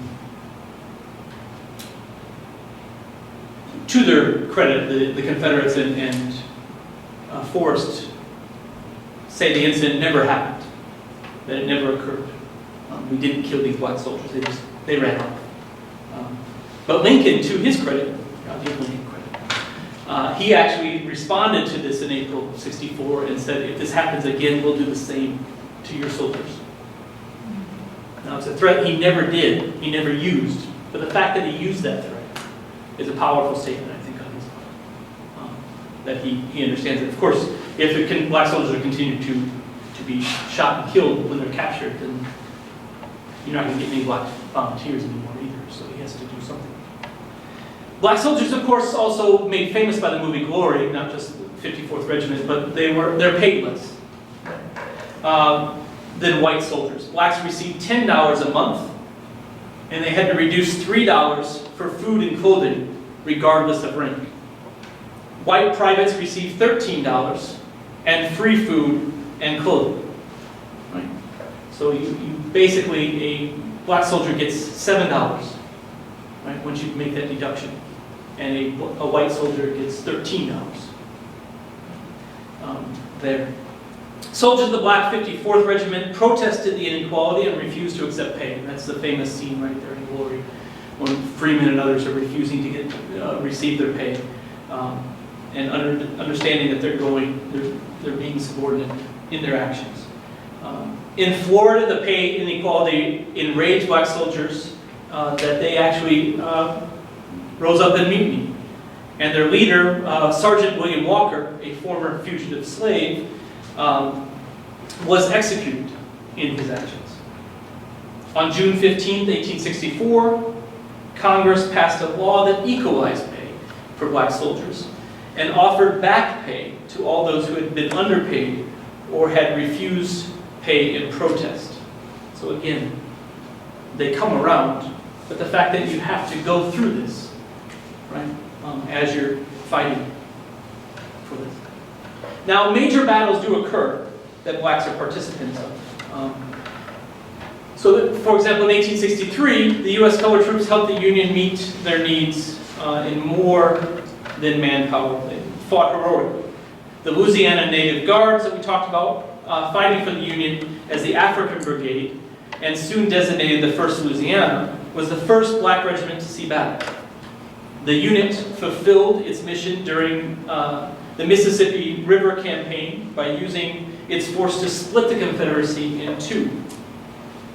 To their credit, the Confederates and Forrest say the incident never happened, that it never occurred. We didn't kill these black soldiers, they ran off. But Lincoln, to his credit, I'll give Lincoln credit, he actually responded to this in April of '64 and said, if this happens again, we'll do the same to your soldiers. Now, it's a threat he never did, he never used, but the fact that he used that threat is a powerful statement, I think, on his part. That he understands it. Of course, if black soldiers are continuing to be shot and killed when they're captured, then you're not going to get any black volunteers anymore either, so he has to do something. Black soldiers, of course, also made famous by the movie Glory, not just the 54th Regiment, but they're paid less. than white soldiers. Blacks received $10 a month, and they had to reduce $3 for food and clothing, regardless of rank. White privates received $13 and free food and clothing. Right? So you basically, a black soldier gets $7, right, once you make that deduction, and a white soldier gets $13 there. Soldiers of the Black 54th Regiment protested the inequality and refused to accept pay. And that's the famous scene right there in Glory, when Freeman and others are refusing to receive their pay, and understanding that they're being subordinate in their actions. In Florida, the pay inequality enraged black soldiers that they actually rose up in mutiny. And their leader, Sergeant William Walker, a former fugitive slave, was executed in his actions. On June 15, 1864, Congress passed a law that equalized pay for black soldiers and offered back pay to all those who had been underpaid or had refused pay in protest. So again, they come around, but the fact that you have to go through this, right, as you're fighting for this. Now, major battles do occur that blacks are participants of. For example, in 1863, the U.S. colored troops helped the Union meet their needs in more than manpower. They fought heroically. The Louisiana Native Guards that we talked about, fighting for the Union as the African Brigade, and soon designated the 1st Louisiana, was the first black regiment to see battle. The unit fulfilled its mission during the Mississippi River Campaign by using its force to split the Confederacy in two.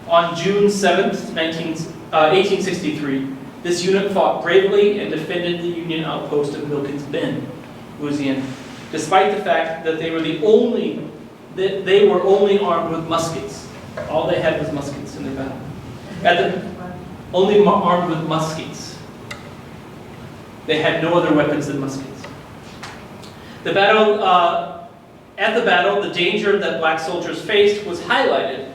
On June 7th, 1863, this unit fought bravely and defended the Union outpost of Milton's Bend, Louisiana, despite the fact that they were only armed with muskets. All they had was muskets in their battle. Only armed with muskets. They had no other weapons than muskets. At the battle, the danger that black soldiers faced was highlighted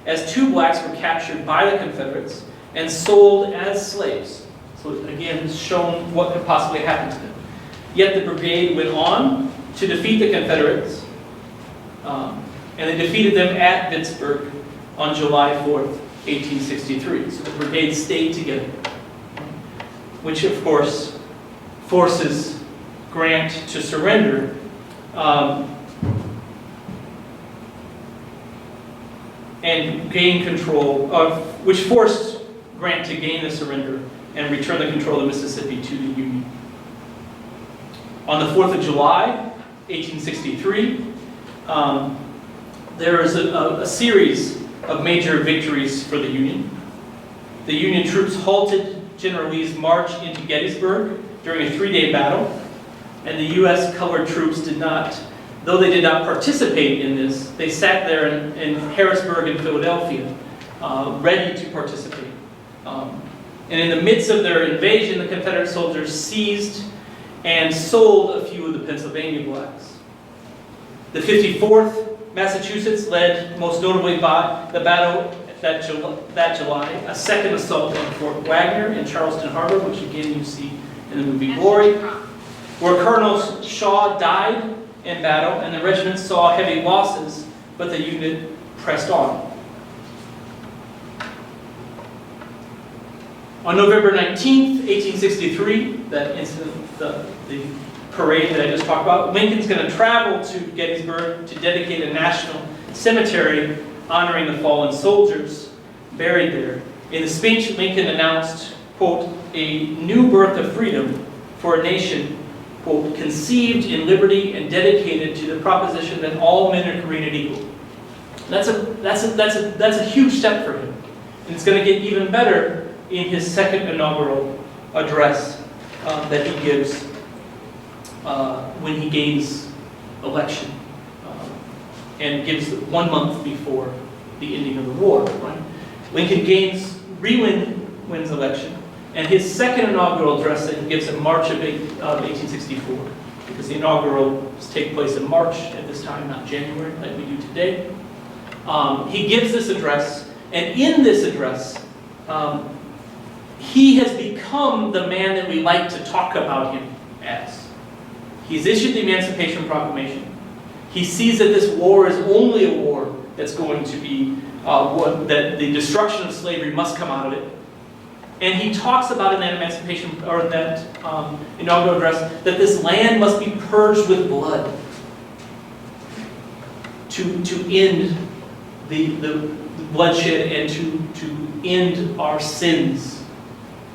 as 2 blacks were captured by the Confederates and sold as slaves. So again, it's shown what could possibly happen to them. Yet the brigade went on to defeat the Confederates, and they defeated them at Vicksburg on July 4th, 1863. So the brigade stayed together, which of course forces Grant to surrender, and gain control of, which forced Grant to gain the surrender and return the control of Mississippi to the Union. On the 4th of July, 1863, there was a series of major victories for the Union. The Union troops halted General Lee's march into Gettysburg during a 3-day battle, and the U.S. colored troops though they did not participate in this, they sat there in Harrisburg and Philadelphia, ready to participate. And in the midst of their invasion, the Confederate soldiers seized and sold a few of the Pennsylvania blacks. The 54th Massachusetts led most notably by the battle that July, a second assault on Fort Wagner in Charleston Harbor, which again you see in the movie Glory, where Colonel Shaw died in battle and the regiment saw heavy losses, but the unit pressed on. On November 19th, 1863, that incident, the parade that I just talked about, Lincoln's going to travel to Gettysburg to dedicate a national cemetery honoring the fallen soldiers buried there. In the speech, Lincoln announced, quote, a new birth of freedom for a nation, quote, conceived in liberty and dedicated to the proposition that all men are created equal. That's a huge step for him. And it's going to get even better in his second inaugural address that he gives when he gains election, and gives 1 month before the ending of the war. Right? Lincoln wins election, and his second inaugural address that he gives in March of 1864, because the inaugurals take place in March at this time, not January like we do today. he gives this address, and in this address, he has become the man that we like to talk about him as. He's issued the Emancipation Proclamation. He sees that this war is only a war that's going to be, that the destruction of slavery must come out of it. And he talks about in that emancipation, or in that inaugural address, that this land must be purged with blood to end the bloodshed and to end our sins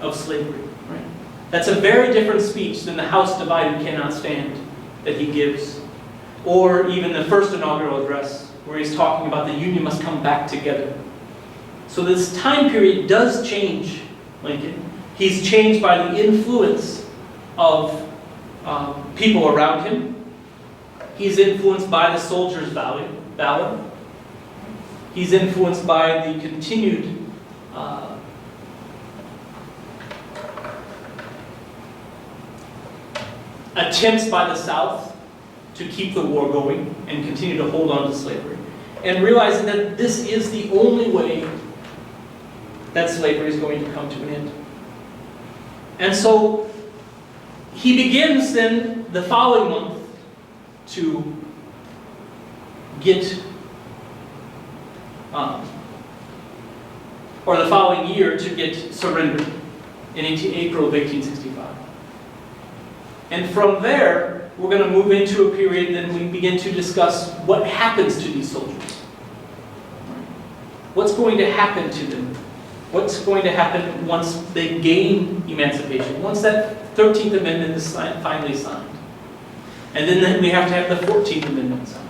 of slavery. Right? That's a very different speech than the House divided cannot stand that he gives. Or even the first inaugural address, where he's talking about the Union must come back together. So this time period does change Lincoln. He's changed by the influence of people around him. He's influenced by the soldiers' ballot. He's influenced by the continued attempts by the South to keep the war going and continue to hold on to slavery. And realizing that this is the only way that slavery is going to come to an end. And so he begins then the following month to get, or the following year to get surrendered in April of 1865. And from there, we're going to move into a period and we begin to discuss what happens to these soldiers. What's going to happen to them? What's going to happen once they gain emancipation? Once that 13th Amendment is finally signed. And then we have to have the 14th Amendment signed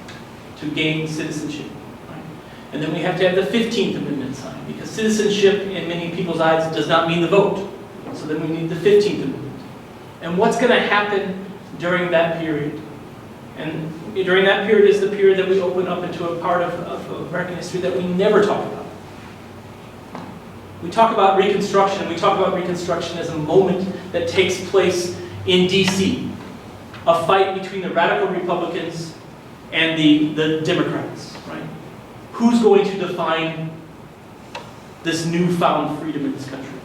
to gain citizenship. Right? And then we have to have the 15th Amendment signed, because citizenship in many people's eyes does not mean the vote. So then we need the 15th Amendment. And what's going to happen during that period? And during that period is the period that we open up into a part of American history that we never talk about. We talk about Reconstruction. We talk about Reconstruction as a moment that takes place in D.C., a fight between the radical Republicans and the Democrats, right? Who's going to define this newfound freedom in this country,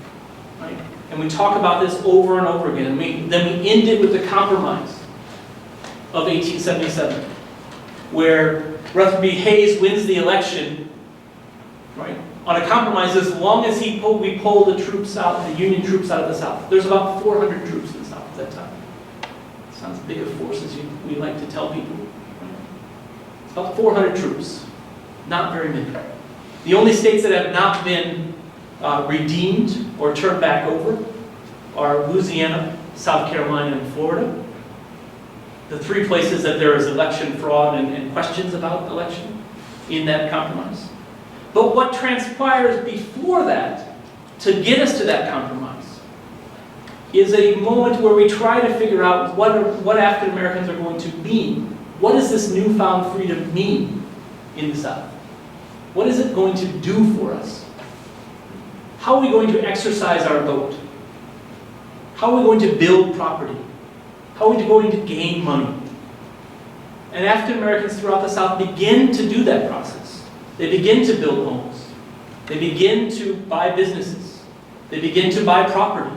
right? And we talk about this over and over again. Then we end it with the Compromise of 1877, where Rutherford B. Hayes wins the election, right, on a compromise as long as we pull the troops out, the Union troops out of the South. There's about 400 troops in the South at that time. It's not as big a force as we like to tell people. Right? It's about 400 troops. Not very many. The only states that have not been redeemed or turned back over are Louisiana, South Carolina, and Florida. The three places that there is election fraud and questions about election in that compromise. But what transpires before that to get us to that compromise is a moment where we try to figure out what African Americans are going to mean. What does this newfound freedom mean in the South? What is it going to do for us? How are we going to exercise our vote? How are we going to build property? How are we going to gain money? And African Americans throughout the South begin to do that process. They begin to build homes. They begin to buy businesses. They begin to buy property.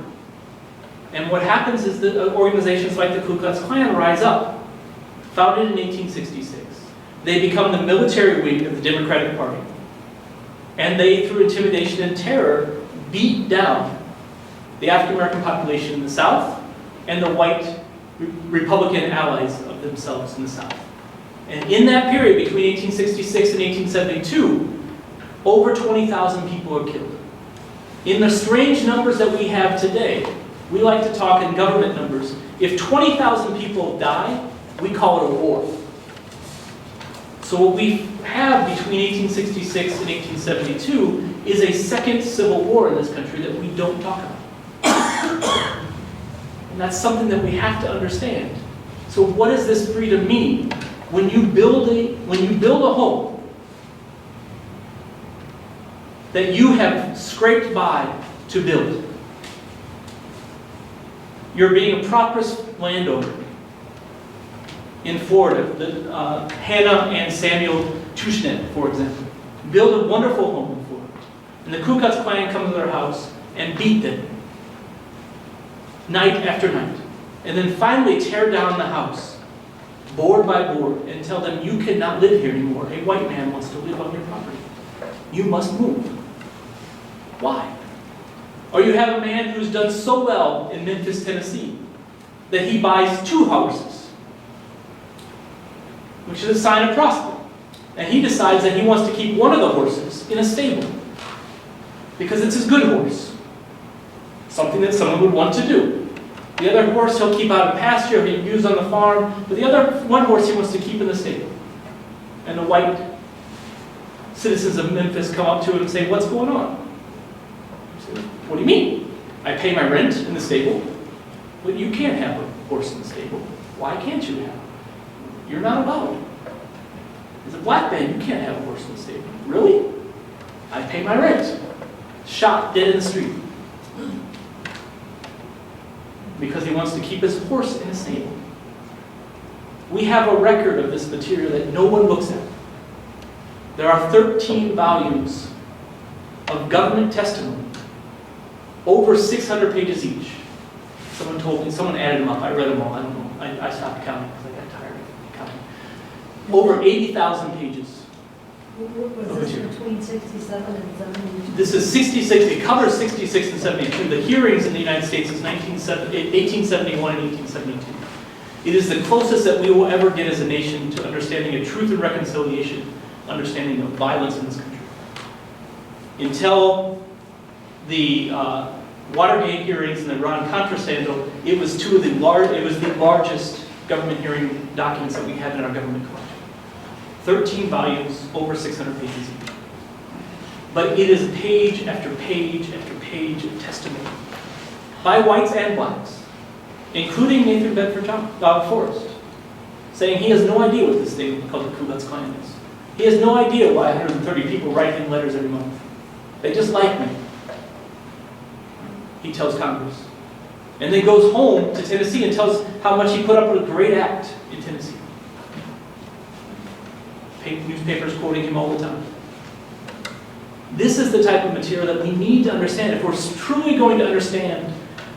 And what happens is that organizations like the Ku Klux Klan rise up, founded in 1866. They become the military wing of the Democratic Party. And they, through intimidation and terror, beat down the African American population in the South and the white Republican allies of themselves in the South. And in that period, between 1866 and 1872, over 20,000 people are killed. In the strange numbers that we have today, we like to talk in government numbers. If 20,000 people die, we call it a war. So what we have between 1866 and 1872 is a second civil war in this country that we don't talk about. And that's something that we have to understand. So what does this freedom mean? When you build a home that you have scraped by to build, you're being a prosperous landowner. In Florida, Hannah and Samuel Tushnet, for example, build a wonderful home for them. And the Ku Klux Klan come to their house and beat them night after night. And then finally tear down the house, board by board, and tell them, you cannot live here anymore. A white man wants to live on your property. You must move. Why? Or you have a man who's done so well in Memphis, Tennessee, that he buys 2 horses, which is a sign of prosperity. And he decides that he wants to keep one of the horses in a stable because it's his good horse, something that someone would want to do. The other horse he'll keep out of pasture, he'll use on the farm, but the other one horse he wants to keep in the stable. And the white citizens of Memphis come up to him and say, what's going on? He says, what do you mean? I pay my rent in the stable, but you can't have a horse in the stable. Why can't you have it? You're not allowed. As a black man, you can't have a horse in the stable. Really? I pay my rent. Shot dead in the street. Because he wants to keep his horse in a stable. We have a record of this material that no one looks at. There are 13 volumes of government testimony, over 600 pages each. Someone told me, someone added them up, I read them all, I don't know. I stopped counting because I got tired of counting. Over 80,000 pages. Was this between 67 and 72? This is 66, it covers 66 and 72. The hearings in the United States is 1871 and 1872. It is the closest that we will ever get as a nation to understanding a truth and reconciliation, understanding of violence in this country. Until the Watergate hearings and the Iran-Contra scandal, it was the largest government hearing documents that we had in our government collection. 13 volumes, over 600 pages each. But it is page after page after page of testimony by whites and blacks, including Nathan Bedford Forrest, saying he has no idea what this thing called the Ku Klux Klan is. He has no idea why 130 people write him letters every month. They just like me, he tells Congress. And then goes home to Tennessee and tells how much he put up with a great act in Tennessee. Newspapers quoting him all the time. This is the type of material that we need to understand. If we're truly going to understand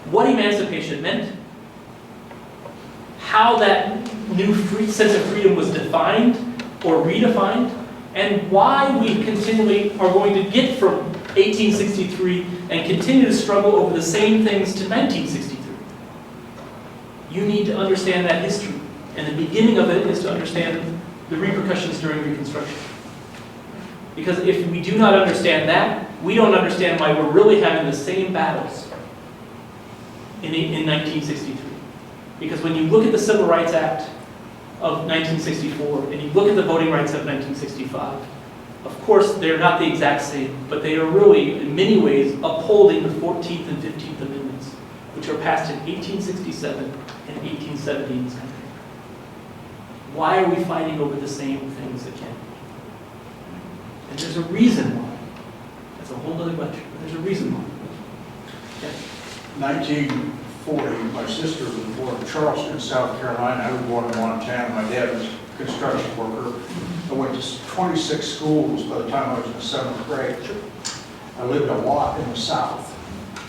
what emancipation meant, how that new sense of freedom was defined or redefined, and why we continually are going to get from 1863 and continue to struggle over the same things to 1963. You need to understand that history. And the beginning of it is to understand the repercussions during Reconstruction. Because if we do not understand that, we don't understand why we're really having the same battles in 1963. Because when you look at the Civil Rights Act of 1964, and you look at the Voting Rights Act of 1965, of course they're not the exact same, but they are really, in many ways, upholding the 14th and 15th Amendments, which were passed in 1867 and 1870 in this country. Why are we fighting over the same things again? And there's a reason why. That's a whole other lecture, but there's a reason why. Okay. 1940, my sister was born in Charleston, South Carolina. I was born in Montana. My dad was a construction worker. I went to 26 schools by the time I was in the 7th grade. I lived a lot in the South.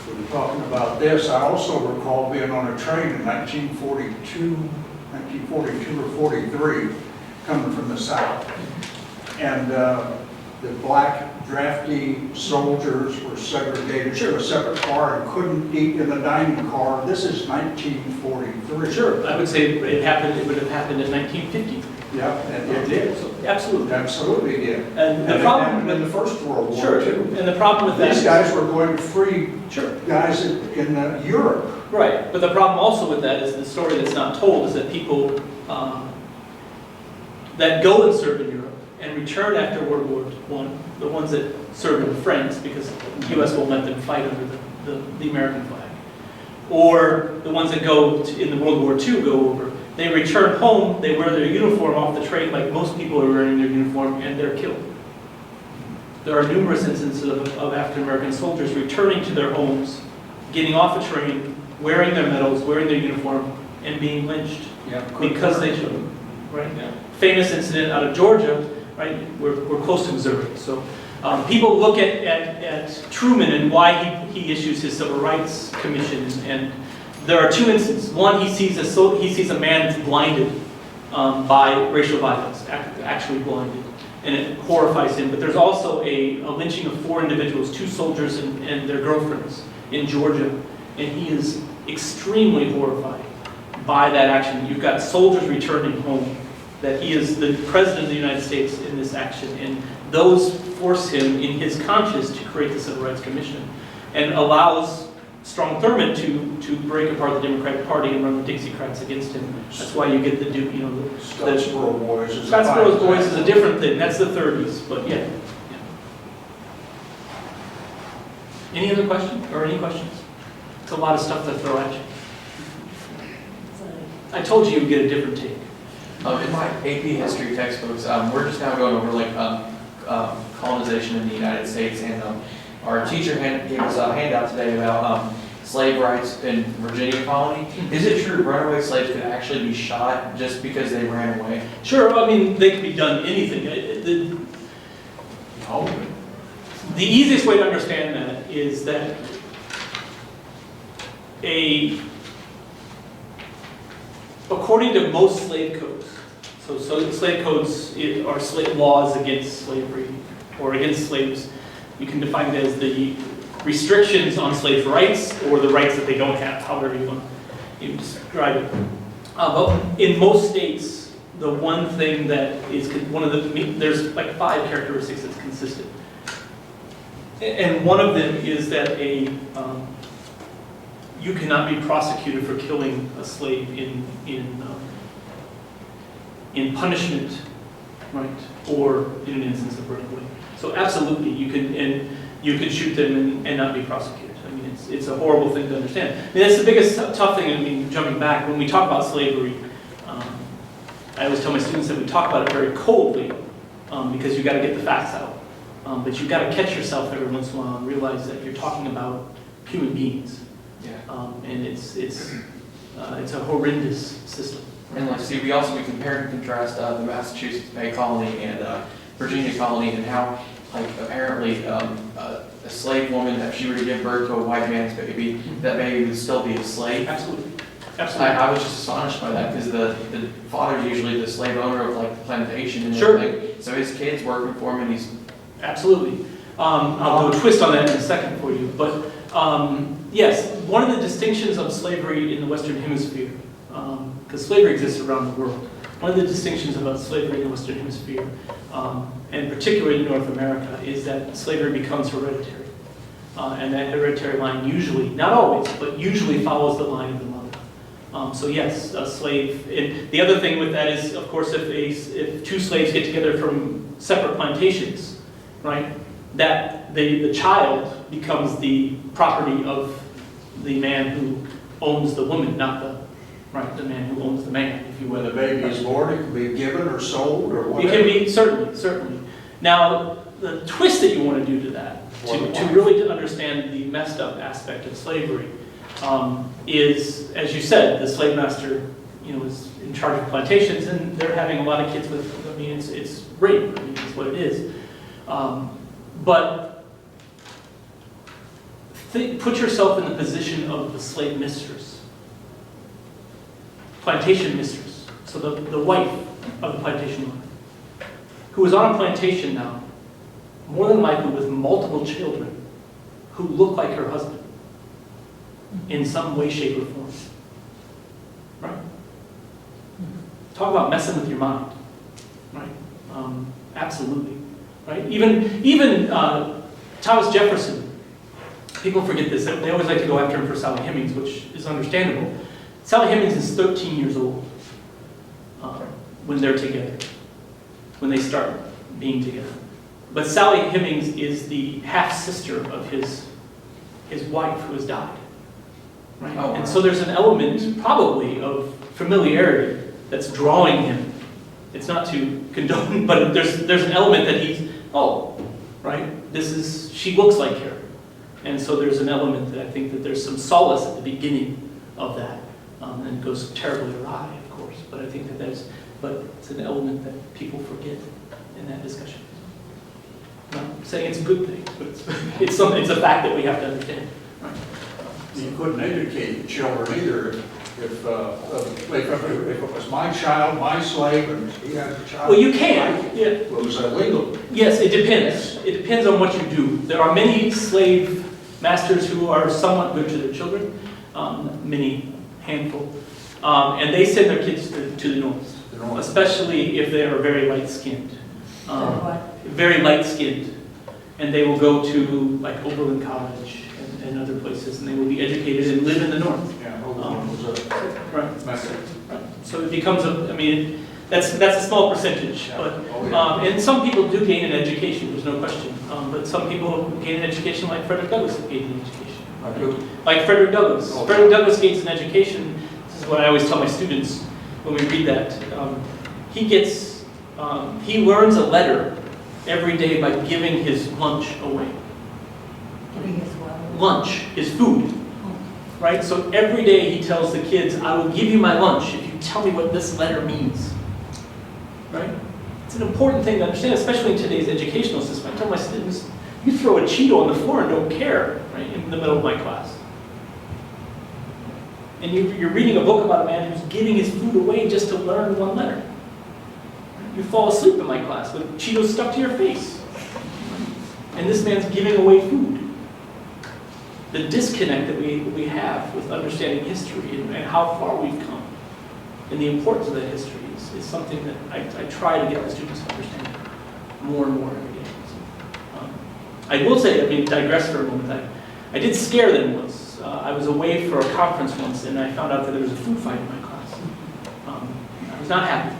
We were talking about this. I also recall being on a train in 1942 or 43, coming from the South. And the black draftee soldiers were segregated to a separate car and couldn't eat in the dining car. This is 1943. Sure, I would say it would have happened in 1950. Yeah, and it did. So, absolutely. Absolutely did. And the problem in the First World War, sure, too. And the problem with that These guys were going to free sure. guys in Europe. Right, but the problem also with that is the story that's not told is that people that go and serve in Europe and return after World War I, the ones that serve in France, because the U.S. won't let them fight under the American flag, or the ones that go in the World War II go over, they return home, they wear their uniform off the train like most people are wearing their uniform, and they're killed. There are numerous instances of African-American soldiers returning to their homes, getting off a train, wearing their medals, wearing their uniform, and being lynched because they should. Right? Yeah. Famous incident out of Georgia right? We're close to Missouri. So people look at Truman and why he issues his Civil Rights Commission, and there are two instances. One, he sees a man that's blinded by racial violence, actually blinded, and it horrifies him. But there's also a lynching of 4 individuals, 2 soldiers and their girlfriends in Georgia, and he is extremely horrified by that action. You've got soldiers returning home, that he is the President of the United States in this action, and those force him in his conscience to create the Civil Rights Commission, and allows Strom Thurmond to break apart the Democratic Party and run the Dixiecrats against him. That's why you get the Scottsboro Boys. Scottsboro Boys is a different thing. That's the 30s, but yeah. Any other questions or any questions? It's a lot of stuff to throw at you. I told you you'd get a different take. In my AP history textbooks, we're just now going over like colonization in the United States, and our teacher gave us a handout today about slave rights in Virginia colony. Is it true runaway slaves could actually be shot just because they ran away? Sure, I mean, they could be done anything. The easiest way to understand that is that according to most slave codes, so slave codes are slave laws against slavery or against slaves. You can define it as the restrictions on slaves' rights or the rights that they don't have, however you want to describe it. But in most states, the one thing that is there's like 5 characteristics that's consistent. And one of them is that you cannot be prosecuted for killing a slave in punishment, right, or in an instance of runaway. So absolutely, you could shoot them and not be prosecuted. I mean, it's a horrible thing to understand. I mean, that's the biggest tough thing. I mean, jumping back, when we talk about slavery, I always tell my students that we talk about it very coldly because you got to get the facts out. But you got to catch yourself every once in a while and realize that you're talking about human beings. Yeah. And it's a horrendous system. And like, see, we compare and contrast the Massachusetts Bay Colony and Virginia Colony, and how, like, apparently a slave woman, if she were to give birth to a white man's baby, that baby would still be a slave. Absolutely. Absolutely. I was just astonished by that, because the father's usually the slave owner of like the plantation and Sure. everything. So his kid's working for him, and he's Absolutely. I'll do a twist on that in a second for you. But yes, one of the distinctions of slavery in the Western Hemisphere, because slavery exists around the world, one of the distinctions about slavery in the Western Hemisphere, and particularly in North America, is that slavery becomes hereditary. And that hereditary line usually, not always, but usually follows the line of the mother. So yes, a slave. The other thing with that is, of course, if 2 slaves get together from separate plantations, right, that the child becomes the property of the man who owns the woman, not the man who owns the man, if you will. When the baby is born, it can be given or sold or It whatever. can be, certainly. Now, the twist that you want to do to that, to really understand the messed up aspect of slavery, is, as you said, the slave master, is in charge of plantations, and they're having a lot of kids with, I mean, it's rape, I mean, it's what it is. But put yourself in the position of the slave mistress, plantation mistress, so the wife of the plantation owner, who is on a plantation now, more than likely with multiple children, who look like her husband in some way, shape, or form. Right? Talk about messing with your mind. Right? Absolutely. Right? Even Thomas Jefferson, people forget this. They always like to go after him for Sally Hemings, which is understandable. Sally Hemings is 13 years old when they're together, when they start being together. But Sally Hemings is the half-sister of his wife who has died. Right? Oh, wow. And so there's an element, probably, of familiarity that's drawing him. It's not to condone, but there's an element that he's, right? She looks like her. And so there's an element that I think that there's some solace at the beginning of that. And it goes terribly awry, of course. But I think that but it's an element that people forget. in that discussion. I'm not saying it's a good thing, but it's something, it's a fact that we have to understand. Right. You couldn't educate children either if it was my child, my slave, and he had a child. Well, you can, yeah. It was illegal. Yes, it depends. It depends on what you do. There are many slave masters who are somewhat good to their children, many handful, and they send their kids to the north, especially if they are very light-skinned. Very light-skinned, and they will go to like Oberlin College and other places, and they will be educated and live in the north. Yeah, Oklahoma was a Right. method. Right. So it becomes a, I mean, that's a small percentage, Yeah. but, Oh, yeah. and some people do gain an education, there's no question. But some people gain an education like Frederick Douglass gained an education. Like Frederick Douglass. Oh. Frederick Douglass gains an education, this is what I always tell my students when we read that. He learns a letter every day by giving his lunch away. Giving his what? Lunch, his food. Right? So every day he tells the kids, I will give you my lunch if you tell me what this letter means. Right? It's an important thing to understand, especially in today's educational system. I tell my students, you throw a Cheeto on the floor and don't care, right, in the middle of my class. And you're reading a book about a man who's giving his food away just to learn one letter. You fall asleep in my class with Cheetos stuck to your face. And this man's giving away food. The disconnect that we have with understanding history and how far we've come and the importance of that history is something that I try to get the students to understand more and more every day. So, I will say, I mean, digress for a moment, I did scare them once. I was away for a conference once and I found out that there was a food fight in my class. I was not happy.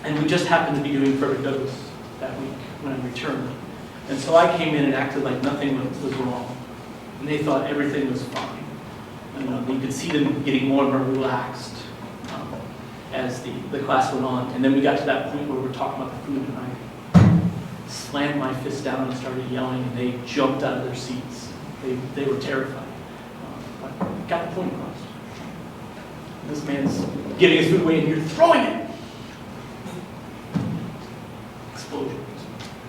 And we just happened to be doing Frederick Douglass that week when I returned. And so I came in and acted like nothing was wrong. And they thought everything was fine. And you could see them getting more and more relaxed as the class went on. And then we got to that point where we were talking about the food, and I slammed my fist down and started yelling, and they jumped out of their seats. They were terrified. But got the point across. This man's giving his food away, and you're throwing it. Explosion.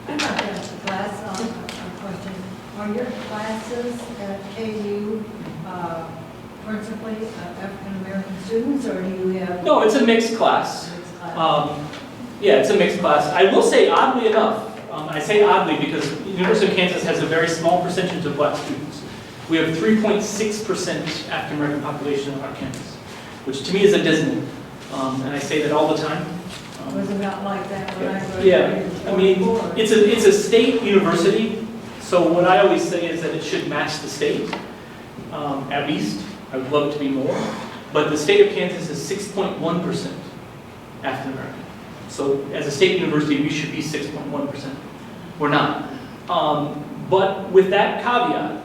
I'm not going to ask the class a question. Are your classes at KU principally African-American students, or do you have? No, it's a mixed class. Mixed class? Yeah, it's a mixed class. I will say, oddly enough, I say oddly because the University of Kansas has a very small percentage of black students. We have 3.6% African-American population on our campus, which to me is abysmal. And I say that all the time. Was it not like that when I graduated? Yeah, I mean, it's a state university, so what I always say is that it should match the state, at least. I would love it to be more, but the state of Kansas is 6.1% African American. So as a state university, we should be 6.1%. We're not. But with that caveat,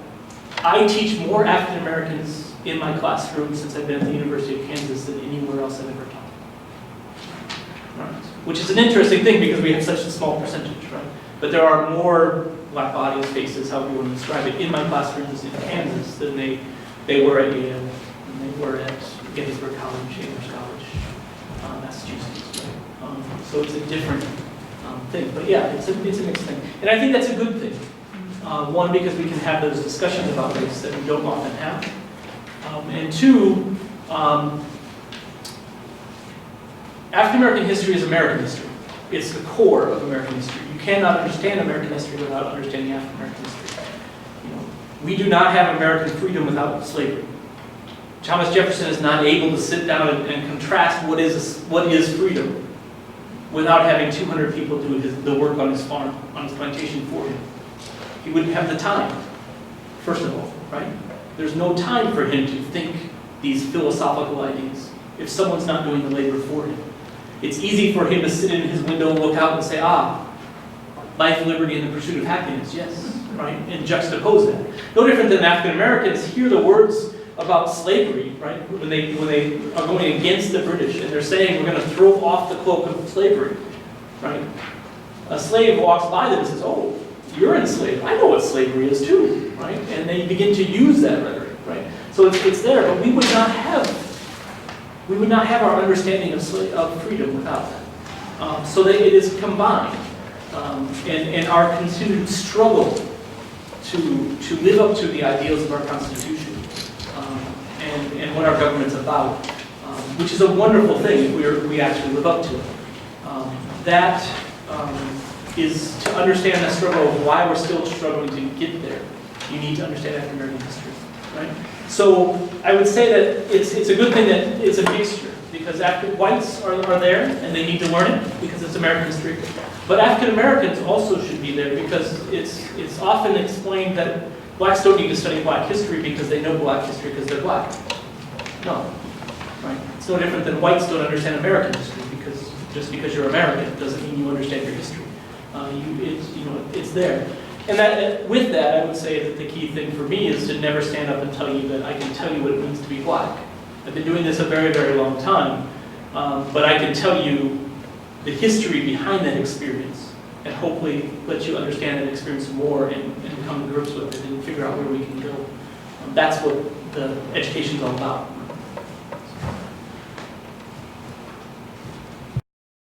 I teach more African Americans in my classroom since I've been at the University of Kansas than anywhere else I've ever taught. Right. Which is an interesting thing because we have such a small percentage, right? But there are more black bodies, faces, however you want to describe it, in my classrooms in Kansas than they were at Yale, and they were at Gettysburg College, Amherst College, Massachusetts. Right? So it's a different thing. But yeah, it's a mixed thing. And I think that's a good thing. One, because we can have those discussions about race that we don't often have. And two, African-American history is American history. It's the core of American history. You cannot understand American history without understanding African-American history. We do not have American freedom without slavery. Thomas Jefferson is not able to sit down and contrast what is freedom without having 200 people do the work on his farm, on his plantation for him. He wouldn't have the time, first of all, right? There's no time for him to think these philosophical ideas if someone's not doing the labor for him. It's easy for him to sit in his window and look out and say, life, liberty, and the pursuit of happiness, yes, right? And juxtapose that. No different than African Americans hear the words about slavery, right? When they are going against the British and they're saying we're going to throw off the cloak of slavery, right? A slave walks by them and says, oh, you're enslaved. I know what slavery is too, right? And they begin to use that rhetoric, right? So it's there, but we would not have our understanding of freedom without that. so that it is combined. And our continued struggle to live up to the ideals of our Constitution and what our government's about, which is a wonderful thing if we actually live up to it. That is to understand the struggle of why we're still struggling to get there. You need to understand African American history, right? So I would say that it's a good thing that it's a mixture, because whites are there and they need to learn it because it's American history. But African Americans also should be there because it's often explained that blacks don't need to study black history because they know black history because they're black. No, right? It's no different than whites don't understand American history because just because you're American doesn't mean you understand your history. It's there. And that, with that, I would say that the key thing for me is to never stand up and tell you that I can tell you what it means to be black. I've been doing this a very, very long time, but I can tell you the history behind that experience and hopefully let you understand that experience more and come to grips with it and figure out where we can go. That's what the education's all about.